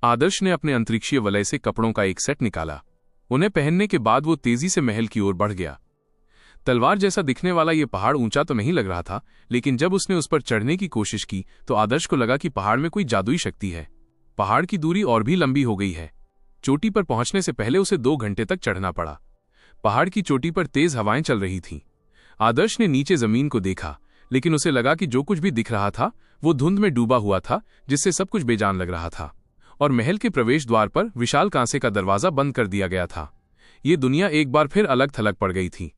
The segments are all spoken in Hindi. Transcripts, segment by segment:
आदर्श ने अपने अंतरिक्षीय वलय से कपड़ों का एक सेट निकाला। उन्हें पहनने के बाद वो तेजी से महल की ओर बढ़ गया। तलवार जैसा दिखने वाला ये पहाड़ ऊंचा तो नहीं लग रहा था, लेकिन जब उसने उस पर चढ़ने की कोशिश की तो आदर्श को लगा कि पहाड़ में कोई जादुई शक्ति है। पहाड़ की दूरी और भी लंबी हो गई है। चोटी पर पहुंचने से पहले उसे 2 घंटे तक चढ़ना पड़ा। पहाड़ की चोटी पर तेज हवाएं चल रही थीं। आदर्श ने नीचे जमीन को देखा, लेकिन उसे लगा कि जो कुछ भी दिख रहा था वो धुंध में डूबा हुआ था, जिससे सब कुछ बेजान लग रहा था। और महल के प्रवेश द्वार पर विशाल कांसे का दरवाजा बंद कर दिया गया था। ये दुनिया एक बार फिर अलग थलग पड़ गई थी।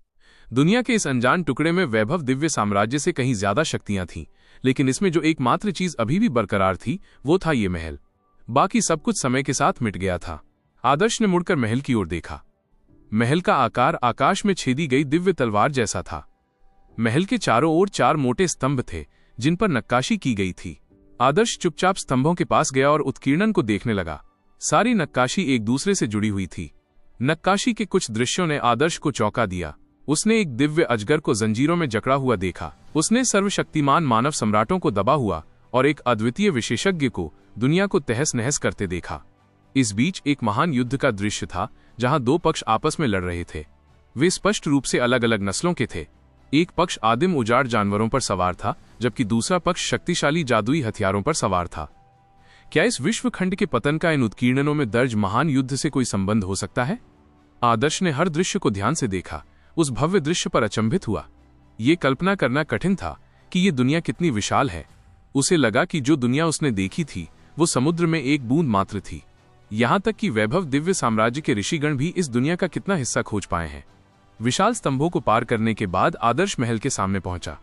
दुनिया के इस अनजान टुकड़े में वैभव दिव्य साम्राज्य से कहीं ज्यादा शक्तियां थीं, लेकिन इसमें जो एकमात्र चीज अभी भी बरकरार थी वो था ये महल। बाकी सब कुछ समय के साथ मिट गया था। आदर्श ने मुड़कर महल की ओर देखा। महल का आकार आकाश में छेदी गई दिव्य तलवार जैसा था। महल के चारों ओर 4 मोटे स्तंभ थे जिन पर नक्काशी की गई थी। आदर्श चुपचाप स्तंभों के पास गया और उत्कीर्णन को देखने लगा। सारी नक्काशी एक दूसरे से जुड़ी हुई थी। नक्काशी के कुछ दृश्यों ने आदर्श को चौंका दिया। उसने एक दिव्य अजगर को जंजीरों में जकड़ा हुआ देखा। उसने सर्वशक्तिमान मानव सम्राटों को दबा हुआ और एक अद्वितीय विशेषज्ञ को दुनिया को तहस नहस करते देखा। इस बीच एक महान युद्ध का दृश्य था जहां 2 पक्ष आपस में लड़ रहे थे। वे स्पष्ट रूप से अलग अलग नस्लों के थे। एक पक्ष आदिम उजाड़ जानवरों पर सवार था, जबकि दूसरा पक्ष शक्तिशाली जादुई हथियारों पर सवार था। क्या इस विश्व खंड के पतन का इन उत्कीर्णनों में दर्ज महान युद्ध से कोई संबंध हो सकता है? आदर्श ने हर दृश्य को ध्यान से देखा। उस भव्य दृश्य पर अचंभित हुआ। ये कल्पना करना कठिन था कि ये दुनिया कितनी विशाल है। उसे लगा कि जो दुनिया उसने देखी थी वो समुद्र में एक बूंद मात्र थी। यहां तक कि वैभव दिव्य साम्राज्य के ऋषिगण भी इस दुनिया का कितना हिस्सा खोज पाए हैं। विशाल स्तंभों को पार करने के बाद आदर्श महल के सामने पहुंचा।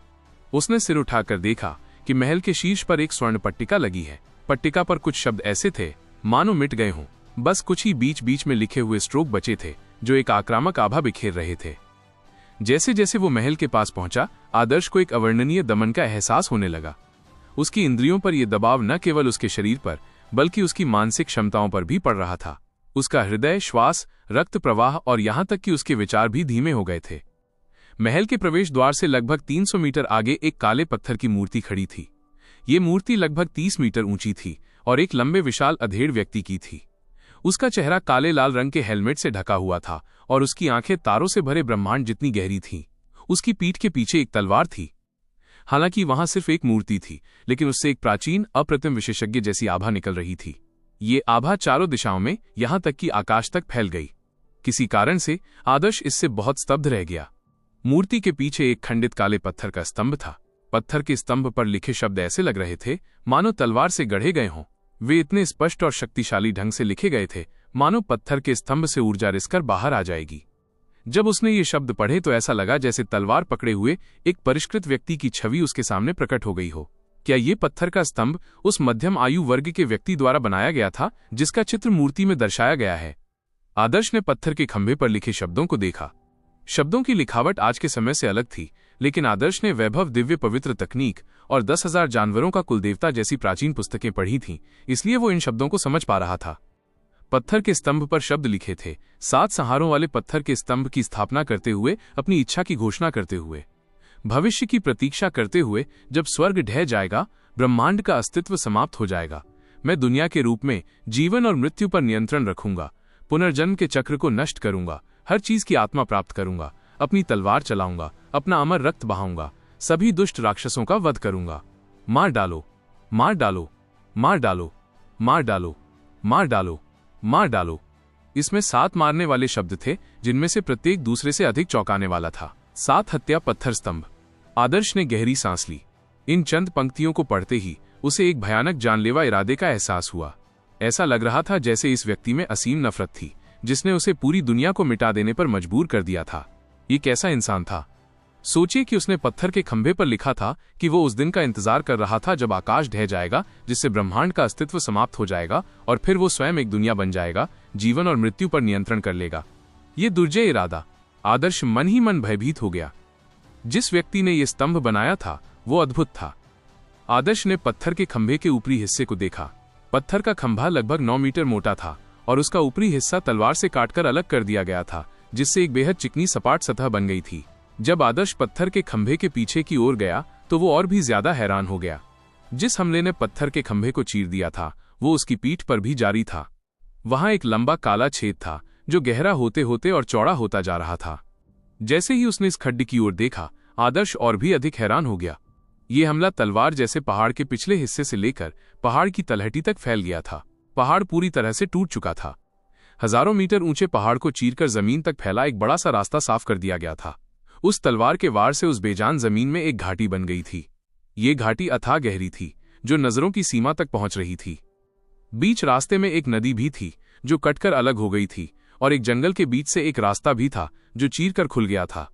उसने सिर उठाकर देखा कि महल के शीर्ष पर एक स्वर्ण पट्टिका लगी है। पट्टिका पर कुछ शब्द ऐसे थे मानो मिट गए हों। बस कुछ ही बीच बीच में लिखे हुए स्ट्रोक बचे थे जो एक आक्रामक आभा बिखेर रहे थे। जैसे जैसे वो महल के पास पहुंचा, आदर्श को एक अवर्णनीय दमन का एहसास होने लगा। उसकी इंद्रियों पर यह दबाव न केवल उसके शरीर पर बल्कि उसकी मानसिक क्षमताओं पर भी पड़ रहा था। उसका हृदय, श्वास, रक्त प्रवाह और यहां तक कि उसके विचार भी धीमे हो गए थे। महल के प्रवेश द्वार से लगभग 300 मीटर आगे एक काले पत्थर की मूर्ति खड़ी थी। ये मूर्ति लगभग 30 मीटर ऊंची थी और एक लंबे विशाल अधेड़ व्यक्ति की थी। उसका चेहरा काले लाल रंग के हेलमेट से ढका हुआ था और उसकी आंखें तारों से भरे ब्रह्मांड जितनी गहरी थीं। उसकी पीठ के पीछे एक तलवार थी। हालांकि वहां सिर्फ एक मूर्ति थी, लेकिन उससे एक प्राचीन अप्रतिम विशेषज्ञ जैसी आभा निकल रही थी। ये आभा चारों दिशाओं में, यहां तक कि आकाश तक फैल गई। किसी कारण से आदर्श इससे बहुत स्तब्ध रह गया। मूर्ति के पीछे एक खंडित काले पत्थर का स्तंभ था। पत्थर के स्तंभ पर लिखे शब्द ऐसे लग रहे थे मानो तलवार से गढ़े गए हों। वे इतने स्पष्ट और शक्तिशाली ढंग से लिखे गए थे मानो पत्थर के स्तंभ से ऊर्जा रिसकर बाहर आ जाएगी। जब उसने ये शब्द पढ़े तो ऐसा लगा जैसे तलवार पकड़े हुए एक परिष्कृत व्यक्ति की छवि उसके सामने प्रकट हो गई हो। क्या ये पत्थर का स्तंभ उस मध्यम आयु वर्ग के व्यक्ति द्वारा बनाया गया था जिसका चित्र मूर्ति में दर्शाया गया है? आदर्श ने पत्थर के खंभे पर लिखे शब्दों को देखा। शब्दों की लिखावट आज के समय से अलग थी, लेकिन आदर्श ने वैभव दिव्य पवित्र तकनीक और 10,000 जानवरों का कुलदेवता जैसी प्राचीन पुस्तकें पढ़ी थीं, इसलिए वो इन शब्दों को समझ पा रहा था। पत्थर के स्तंभ पर शब्द लिखे थे, 7 सहारों वाले पत्थर के स्तंभ की स्थापना करते हुए, अपनी इच्छा की घोषणा करते हुए, भविष्य की प्रतीक्षा करते हुए, जब स्वर्ग ढह जाएगा, ब्रह्मांड का अस्तित्व समाप्त हो जाएगा, मैं दुनिया के रूप में जीवन और मृत्यु पर नियंत्रण रखूंगा, पुनर्जन्म के चक्र को नष्ट करूंगा, हर चीज की आत्मा प्राप्त करूंगा, अपनी तलवार चलाऊंगा, अपना अमर रक्त बहाऊंगा, सभी दुष्ट राक्षसों का वध करूंगा। मार डालो, मार डालो, मार डालो, मार डालो, मार डालो, मार डालो। इसमें 7 मारने वाले शब्द थे, जिनमें से प्रत्येक दूसरे से अधिक चौंकाने वाला था। 7 हत्या पत्थर स्तंभ। आदर्श ने गहरी सांस ली। इन चंद पंक्तियों को पढ़ते ही उसे एक भयानक जानलेवा इरादे का एहसास हुआ। ऐसा लग रहा था जैसे इस व्यक्ति में असीम नफरत थी, जिसने उसे पूरी दुनिया को मिटा देने पर मजबूर कर दिया था। ये कैसा इंसान था? सोचिए कि उसने पत्थर के खंभे पर लिखा था कि वो उस दिन का इंतजार कर रहा था जब आकाश ढह जाएगा, जिससे ब्रह्मांड का अस्तित्व समाप्त हो जाएगा और फिर वो स्वयं एक दुनिया बन जाएगा, जीवन और मृत्यु पर नियंत्रण कर लेगा। ये दुर्जय इरादा। आदर्श मन ही मन भयभीत हो गया। जिस व्यक्ति ने यह स्तंभ बनाया था वो अद्भुत था। आदर्श ने पत्थर के खंभे के ऊपरी हिस्से को देखा। पत्थर का खंभा लगभग 9 मीटर मोटा था और उसका ऊपरी हिस्सा तलवार से काटकर अलग कर दिया गया था, जिससे एक बेहद चिकनी सपाट सतह बन गई थी। जब आदर्श पत्थर के खंभे के पीछे की ओर गया तो वो और भी ज्यादा हैरान हो गया। जिस हमले ने पत्थर के खंभे को चीर दिया था वो उसकी पीठ पर भी जारी था। वहां एक लंबा काला छेद था जो गहरा होते होते और चौड़ा होता जा रहा था। जैसे ही उसने इस खड्डे की ओर देखा, आदर्श और भी अधिक हैरान हो गया। ये हमला तलवार जैसे पहाड़ के पिछले हिस्से से लेकर पहाड़ की तलहटी तक फैल गया था। पहाड़ पूरी तरह से टूट चुका था। हजारों मीटर ऊंचे पहाड़ को चीरकर जमीन तक फैला एक बड़ा सा रास्ता साफ कर दिया गया था। उस तलवार के वार से उस बेजान जमीन में एक घाटी बन गई थी। ये घाटी अथाह गहरी थी, जो नजरों की सीमा तक पहुंच रही थी। बीच रास्ते में एक नदी भी थी जो कटकर अलग हो गई थी, और एक जंगल के बीच से एक रास्ता भी था जो चीरकर खुल गया था।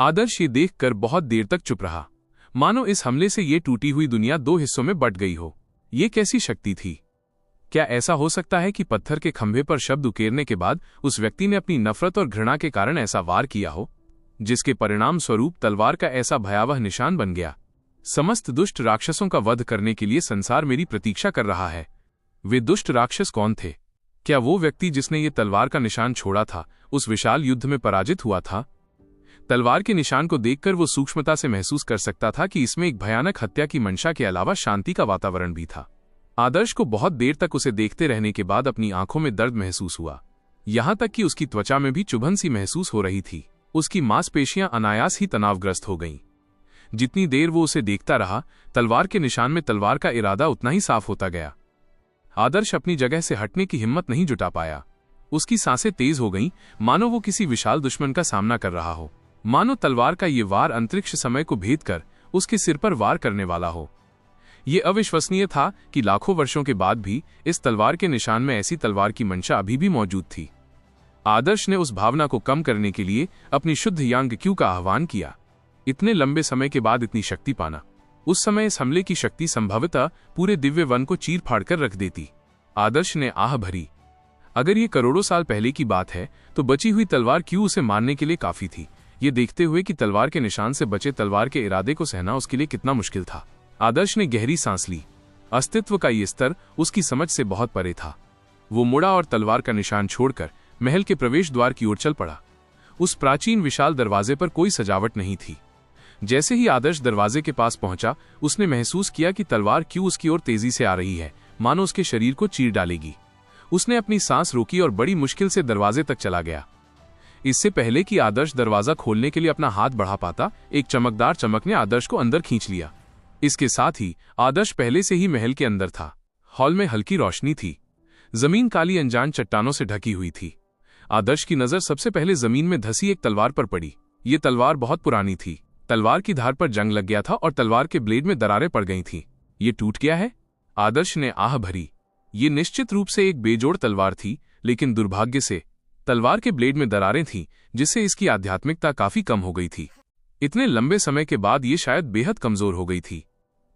आदर्श ये देखकर बहुत देर तक चुप रहा, मानो इस हमले से ये टूटी हुई दुनिया दो हिस्सों में बंट गई हो। ये कैसी शक्ति थी? क्या ऐसा हो सकता है कि पत्थर के खंभे पर शब्द उकेरने के बाद उस व्यक्ति ने अपनी नफरत और घृणा के कारण ऐसा वार किया हो, जिसके परिणाम स्वरूप तलवार का ऐसा भयावह निशान बन गया? समस्त दुष्ट राक्षसों का वध करने के लिए संसार मेरी प्रतीक्षा कर रहा है। वे दुष्ट राक्षस कौन थे? क्या वो व्यक्ति जिसने ये तलवार का निशान छोड़ा था उस विशाल युद्ध में पराजित हुआ था? तलवार के निशान को देखकर वो सूक्ष्मता से महसूस कर सकता था कि इसमें एक भयानक हत्या की मंशा के अलावा शांति का वातावरण भी था। आदर्श को बहुत देर तक उसे देखते रहने के बाद अपनी आंखों में दर्द महसूस हुआ, यहां तक कि उसकी त्वचा में भी चुभन सी महसूस हो रही थी। उसकी मांसपेशियां अनायास ही तनावग्रस्त हो गईं। जितनी देर वो उसे देखता रहा, तलवार के निशान में तलवार का इरादा उतना ही साफ होता गया। आदर्श अपनी जगह से हटने की हिम्मत नहीं जुटा पाया। उसकी सांसें तेज हो गईं, मानो वो किसी विशाल दुश्मन का सामना कर रहा हो। मानो तलवार का ये वार अंतरिक्ष समय को भेद कर उसके सिर पर वार करने वाला हो। ये अविश्वसनीय था कि लाखों वर्षों के बाद भी इस तलवार के निशान में ऐसी तलवार की मंशा अभी भी मौजूद थी। आदर्श ने उस भावना को कम करने के लिए अपनी शुद्ध यांग-क्यू का आह्वान किया। इतने लंबे समय के बाद इतनी शक्ति पाना, उस समय इस हमले की शक्ति संभवतः पूरे दिव्य वन को चीर फाड़ कर रख देती। आदर्श ने आह भरी। अगर ये करोड़ों साल पहले की बात है तो बची हुई तलवार क्यों उसे मारने के लिए काफी थी। ये देखते हुए कि तलवार के निशान से बचे तलवार के इरादे को सहना उसके लिए कितना मुश्किल था। आदर्श ने गहरी सांस ली। अस्तित्व का ये स्तर उसकी समझ से बहुत परे था। वो मुड़ा और तलवार का निशान छोड़कर महल के प्रवेश द्वार की ओर चल पड़ा। उस प्राचीन विशाल दरवाजे पर कोई सजावट नहीं थी। जैसे ही आदर्श दरवाजे के पास पहुंचा, उसने महसूस किया कि तलवार क्यों उसकी ओर तेजी से आ रही है, मानो उसके शरीर को चीर डालेगी। उसने अपनी सांस रोकी और बड़ी मुश्किल से दरवाजे तक चला गया। इससे पहले कि आदर्श दरवाजा खोलने के लिए अपना हाथ बढ़ा पाता, एक चमकदार चमक ने आदर्श को अंदर खींच लिया। इसके साथ ही आदर्श पहले से ही महल के अंदर था। हॉल में हल्की रोशनी थी। जमीन काली अनजान चट्टानों से ढकी हुई थी। आदर्श की नजर सबसे पहले जमीन में धसी एक तलवार पर पड़ी। ये तलवार बहुत पुरानी थी। तलवार की धार पर जंग लग गया था और तलवार के ब्लेड में दरारें पड़ गई थीं। ये टूट गया है? आदर्श ने आह भरी। ये निश्चित रूप से एक बेजोड़ तलवार थी, लेकिन दुर्भाग्य से तलवार के ब्लेड में दरारें थीं, जिससे इसकी आध्यात्मिकता काफी कम हो गई थी। इतने लंबे समय के बाद ये शायद बेहद कमजोर हो गई थी।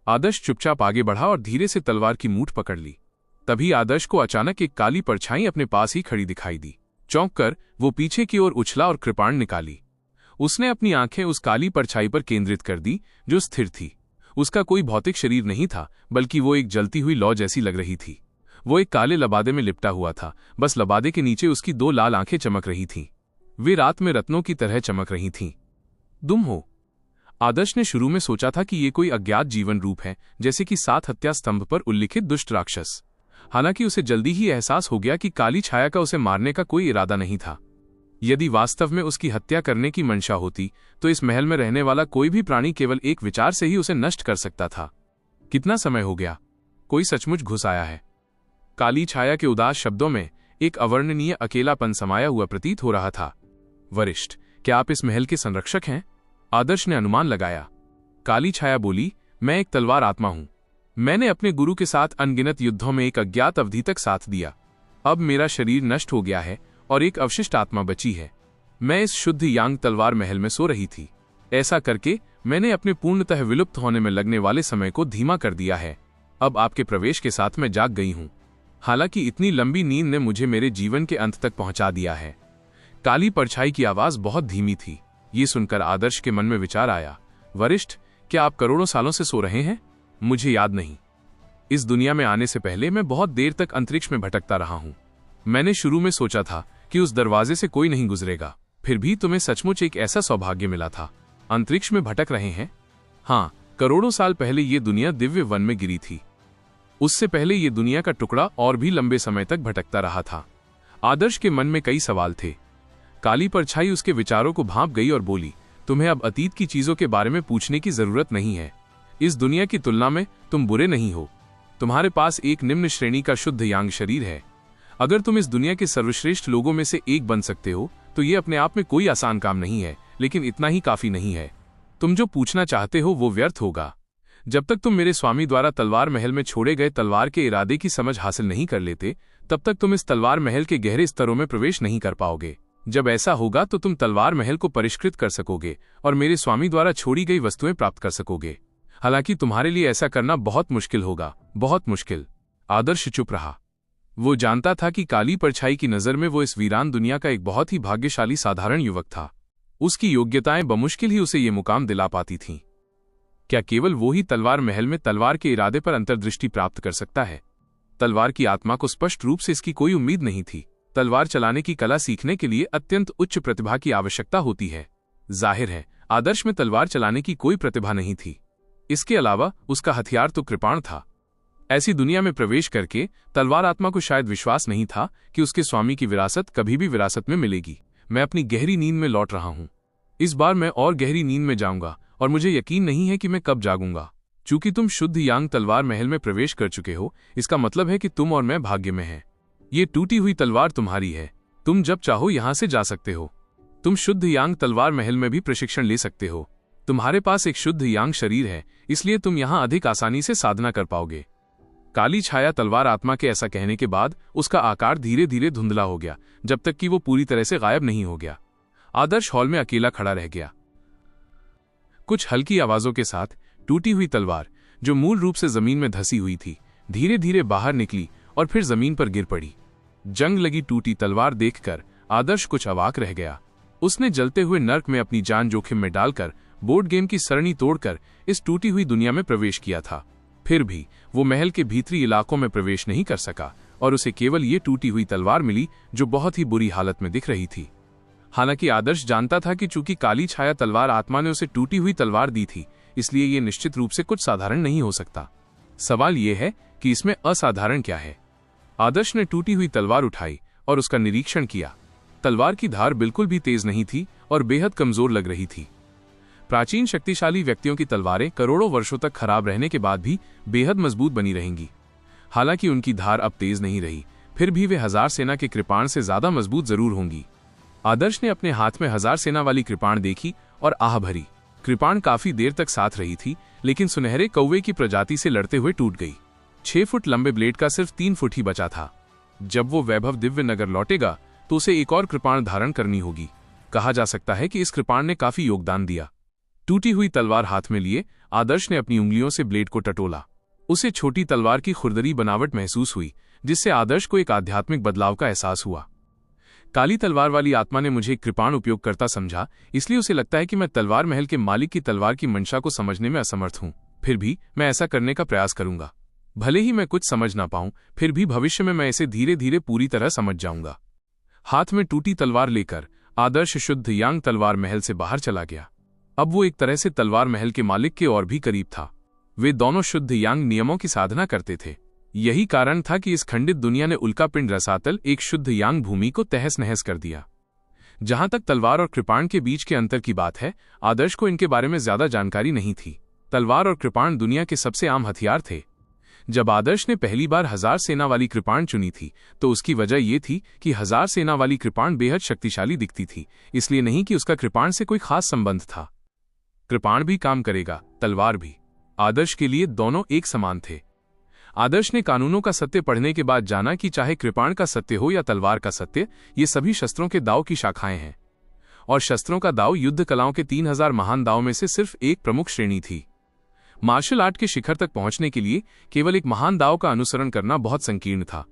आदर्श चुपचाप आगे बढ़ा और धीरे से तलवार की मूठ पकड़ ली। तभी आदर्श को अचानक एक काली परछाई अपने पास ही खड़ी दिखाई दी। चौंक कर वो पीछे की ओर उछला और कृपाण निकाली। उसने अपनी आंखें उस काली परछाई पर केंद्रित कर दी, जो स्थिर थी। उसका कोई भौतिक शरीर नहीं था, बल्कि वो एक जलती हुई लौ जैसी लग रही थी। वो एक काले लबादे में लिपटा हुआ था। बस लबादे के नीचे उसकी दो लाल आंखें चमक रही थीं। वे रात में रत्नों की तरह चमक रही थीं। तुम हो? आदर्श ने शुरू में सोचा था कि ये कोई अज्ञात जीवन रूप है, जैसे कि 7 हत्या स्तंभ पर उल्लिखित दुष्ट राक्षस। हालांकि उसे जल्दी ही एहसास हो गया कि काली छाया का उसे मारने का कोई इरादा नहीं था। यदि वास्तव में उसकी हत्या करने की मंशा होती, तो इस महल में रहने वाला कोई भी प्राणी केवल एक विचार से ही उसे नष्ट कर सकता था। कितना समय हो गया? कोई सचमुच घुस आया है। काली छाया के उदास शब्दों में एक अवर्णनीय अकेलापन समाया हुआ प्रतीत हो रहा था। वरिष्ठ, क्या आप इस महल के संरक्षक हैं? आदर्श ने अनुमान लगाया। काली छाया बोली, मैं एक तलवार आत्मा हूं। मैंने अपने गुरु के साथ अनगिनत युद्धों में एक अज्ञात अवधि तक साथ दिया। अब मेरा शरीर नष्ट हो गया है और एक अवशिष्ट आत्मा बची है। मैं इस शुद्ध यांग तलवार महल में सो रही थी। ऐसा करके मैंने अपने पूर्णतः विलुप्त होने में लगने वाले समय को धीमा कर दिया है। अब आपके प्रवेश के साथ मैं जाग गई हूं। हालांकि इतनी लंबी नींद ने मुझे मेरे जीवन के अंत तक पहुंचा दिया है। काली परछाई की आवाज बहुत धीमी थी। ये सुनकर आदर्श के मन में विचार आया, वरिष्ठ, क्या आप करोड़ों सालों से सो रहे हैं? मुझे याद नहीं। इस दुनिया में आने से पहले मैं बहुत देर तक अंतरिक्ष में भटकता रहा हूं। मैंने शुरू में सोचा था कि उस दरवाजे से कोई नहीं गुजरेगा। फिर भी तुम्हें सचमुच एक ऐसा सौभाग्य मिला था। अंतरिक्ष में भटक रहे हैं? हाँ, करोड़ों साल पहले ये दुनिया दिव्य वन में गिरी थी। उससे पहले ये दुनिया का टुकड़ा और भी लंबे समय तक भटकता रहा था। आदर्श के मन में कई सवाल थे। काली परछाई उसके विचारों को भांप गई और बोली, तुम्हें अब अतीत की चीजों के बारे में पूछने की जरूरत नहीं है। इस दुनिया की तुलना में तुम बुरे नहीं हो। तुम्हारे पास एक निम्न श्रेणी का शुद्ध यांग शरीर है। अगर तुम इस दुनिया के सर्वश्रेष्ठ लोगों में से एक बन सकते हो तो ये अपने आप में कोई आसान काम नहीं है, लेकिन इतना ही काफी नहीं है। तुम जो पूछना चाहते हो वो व्यर्थ होगा। जब तक तुम मेरे स्वामी द्वारा तलवार महल में छोड़े गए तलवार के इरादे की समझ हासिल नहीं कर लेते, तब तक तुम इस तलवार महल के गहरे स्तरों में प्रवेश नहीं कर पाओगे। जब ऐसा होगा तो तुम तलवार महल को परिष्कृत कर सकोगे और मेरे स्वामी द्वारा छोड़ी गई वस्तुएं प्राप्त कर सकोगे। हालांकि तुम्हारे लिए ऐसा करना बहुत मुश्किल होगा, बहुत मुश्किल। आदर्श चुप रहा। वो जानता था कि काली परछाई की नजर में वो इस वीरान दुनिया का एक बहुत ही भाग्यशाली साधारण युवक था। उसकी योग्यताएं बमुश्किल ही उसे ये मुकाम दिला पाती थीं। क्या केवल वो ही तलवार महल में तलवार के इरादे पर अंतर्दृष्टि प्राप्त कर सकता है? तलवार की आत्मा को स्पष्ट रूप से इसकी कोई उम्मीद नहीं थी। तलवार चलाने की कला सीखने के लिए अत्यंत उच्च प्रतिभा की आवश्यकता होती है। जाहिर है, आदर्श में तलवार चलाने की कोई प्रतिभा नहीं थी। इसके अलावा उसका हथियार तो कृपाण था। ऐसी दुनिया में प्रवेश करके तलवार आत्मा को शायद विश्वास नहीं था कि उसके स्वामी की विरासत कभी भी विरासत में मिलेगी। मैं अपनी गहरी नींद में लौट रहा हूं। इस बार मैं और गहरी नींद में जाऊंगा और मुझे यकीन नहीं है कि मैं कब जागूंगा। चूंकि तुम शुद्ध यांग तलवार महल में प्रवेश कर चुके हो, इसका मतलब है कि तुम और मैं भाग्य में हैं। ये टूटी हुई तलवार तुम्हारी है। तुम जब चाहो यहां से जा सकते हो। तुम शुद्ध यांग तलवार महल में भी प्रशिक्षण ले सकते हो। तुम्हारे पास एक शुद्ध यांग शरीर है, इसलिए तुम यहां अधिक आसानी से साधना कर पाओगे। काली छाया तलवार आत्मा के ऐसा कहने के बाद उसका आकार धीरे धीरे धुंधला हो गया, जब तक कि वो पूरी तरह से गायब नहीं हो गया। आदर्श हॉल में अकेला खड़ा रह गया। कुछ हल्की आवाजों के साथ टूटी हुई तलवार, जो मूल रूप से जमीन में धसी हुई थी, धीरे धीरे बाहर निकली और फिर जमीन पर गिर पड़ी। जंग लगी टूटी तलवार देखकर आदर्श कुछ अवाक रह गया। उसने जलते हुए नर्क में अपनी जान जोखिम में डालकर बोर्ड गेम की सरणी तोड़कर इस टूटी हुई दुनिया में प्रवेश किया था। फिर भी वो महल के भीतरी इलाकों में प्रवेश नहीं कर सका और उसे केवल ये टूटी हुई तलवार मिली, जो बहुत ही बुरी हालत में दिख रही थी। हालांकि आदर्श जानता था कि चूंकि काली छाया तलवार आत्मा ने उसे टूटी हुई तलवार दी थी, इसलिए ये निश्चित रूप से कुछ साधारण नहीं हो सकता। सवाल ये है कि इसमें असाधारण क्या है। आदर्श ने टूटी हुई तलवार उठाई और उसका निरीक्षण किया। तलवार की धार बिल्कुल भी तेज नहीं थी और बेहद कमजोर लग रही थी। प्राचीन शक्तिशाली व्यक्तियों की तलवारें करोड़ों वर्षों तक खराब रहने के बाद भी बेहद मजबूत बनी रहेंगी। हालांकि उनकी धार अब तेज नहीं रही, फिर भी वे हजार सेना के कृपाण से ज्यादा मजबूत जरूर होंगी। आदर्श ने अपने हाथ में हजार सेना वाली कृपाण देखी और आह भरी। कृपाण काफी देर तक साथ रही थी, लेकिन सुनहरे कौवे की प्रजाति से लड़ते हुए टूट गई। 6 फुट लंबे ब्लेड का सिर्फ 3 फुट ही बचा था। जब वो वैभव दिव्य नगर लौटेगा तो उसे एक और कृपाण धारण करनी होगी। कहा जा सकता है कि इस कृपाण ने काफी योगदान दिया। टूटी हुई तलवार हाथ में लिए आदर्श ने अपनी उंगलियों से ब्लेड को टटोला। उसे छोटी तलवार की खुरदरी बनावट महसूस हुई, जिससे आदर्श को एक आध्यात्मिक बदलाव का एहसास हुआ। काली तलवार वाली आत्मा ने मुझे एक कृपाण उपयोगकर्ता समझा, इसलिए उसे लगता है कि मैं तलवार महल के मालिक की तलवार की मंशा को समझने में असमर्थ हूं। फिर भी मैं ऐसा करने का प्रयास करूंगा। भले ही मैं कुछ समझ ना पाऊं, फिर भी भविष्य में मैं इसे धीरे धीरे पूरी तरह समझ जाऊंगा। हाथ में टूटी तलवार लेकर आदर्श शुद्ध यांग तलवार महल से बाहर चला गया। अब वो एक तरह से तलवार महल के मालिक के और भी करीब था। वे दोनों शुद्ध यांग नियमों की साधना करते थे। यही कारण था कि इस खंडित दुनिया ने उल्कापिंड रसातल एक शुद्ध यांग भूमि को तहस नहस कर दिया। जहां तक तलवार और कृपाण के बीच के अंतर की बात है, आदर्श को इनके बारे में ज्यादा जानकारी नहीं थी। तलवार और कृपाण दुनिया के सबसे आम हथियार थे। जब आदर्श ने पहली बार 1000 सेना वाली कृपाण चुनी थी, तो उसकी वजह यह थी कि 1000 सेना वाली कृपाण बेहद शक्तिशाली दिखती थी, इसलिए नहीं कि उसका कृपाण से कोई खास संबंध था। कृपाण भी काम करेगा, तलवार भी। आदर्श के लिए दोनों एक समान थे। आदर्श ने कानूनों का सत्य पढ़ने के बाद जाना कि चाहे कृपाण का सत्य हो या तलवार का सत्य, ये सभी शस्त्रों के दाव की शाखाएं हैं। और शस्त्रों का दाव युद्ध कलाओं के 3000 महान दाव में से सिर्फ एक प्रमुख श्रेणी थी। मार्शल आर्ट के शिखर तक पहुंचने के लिए केवल एक महान दाव का अनुसरण करना बहुत संकीर्ण था।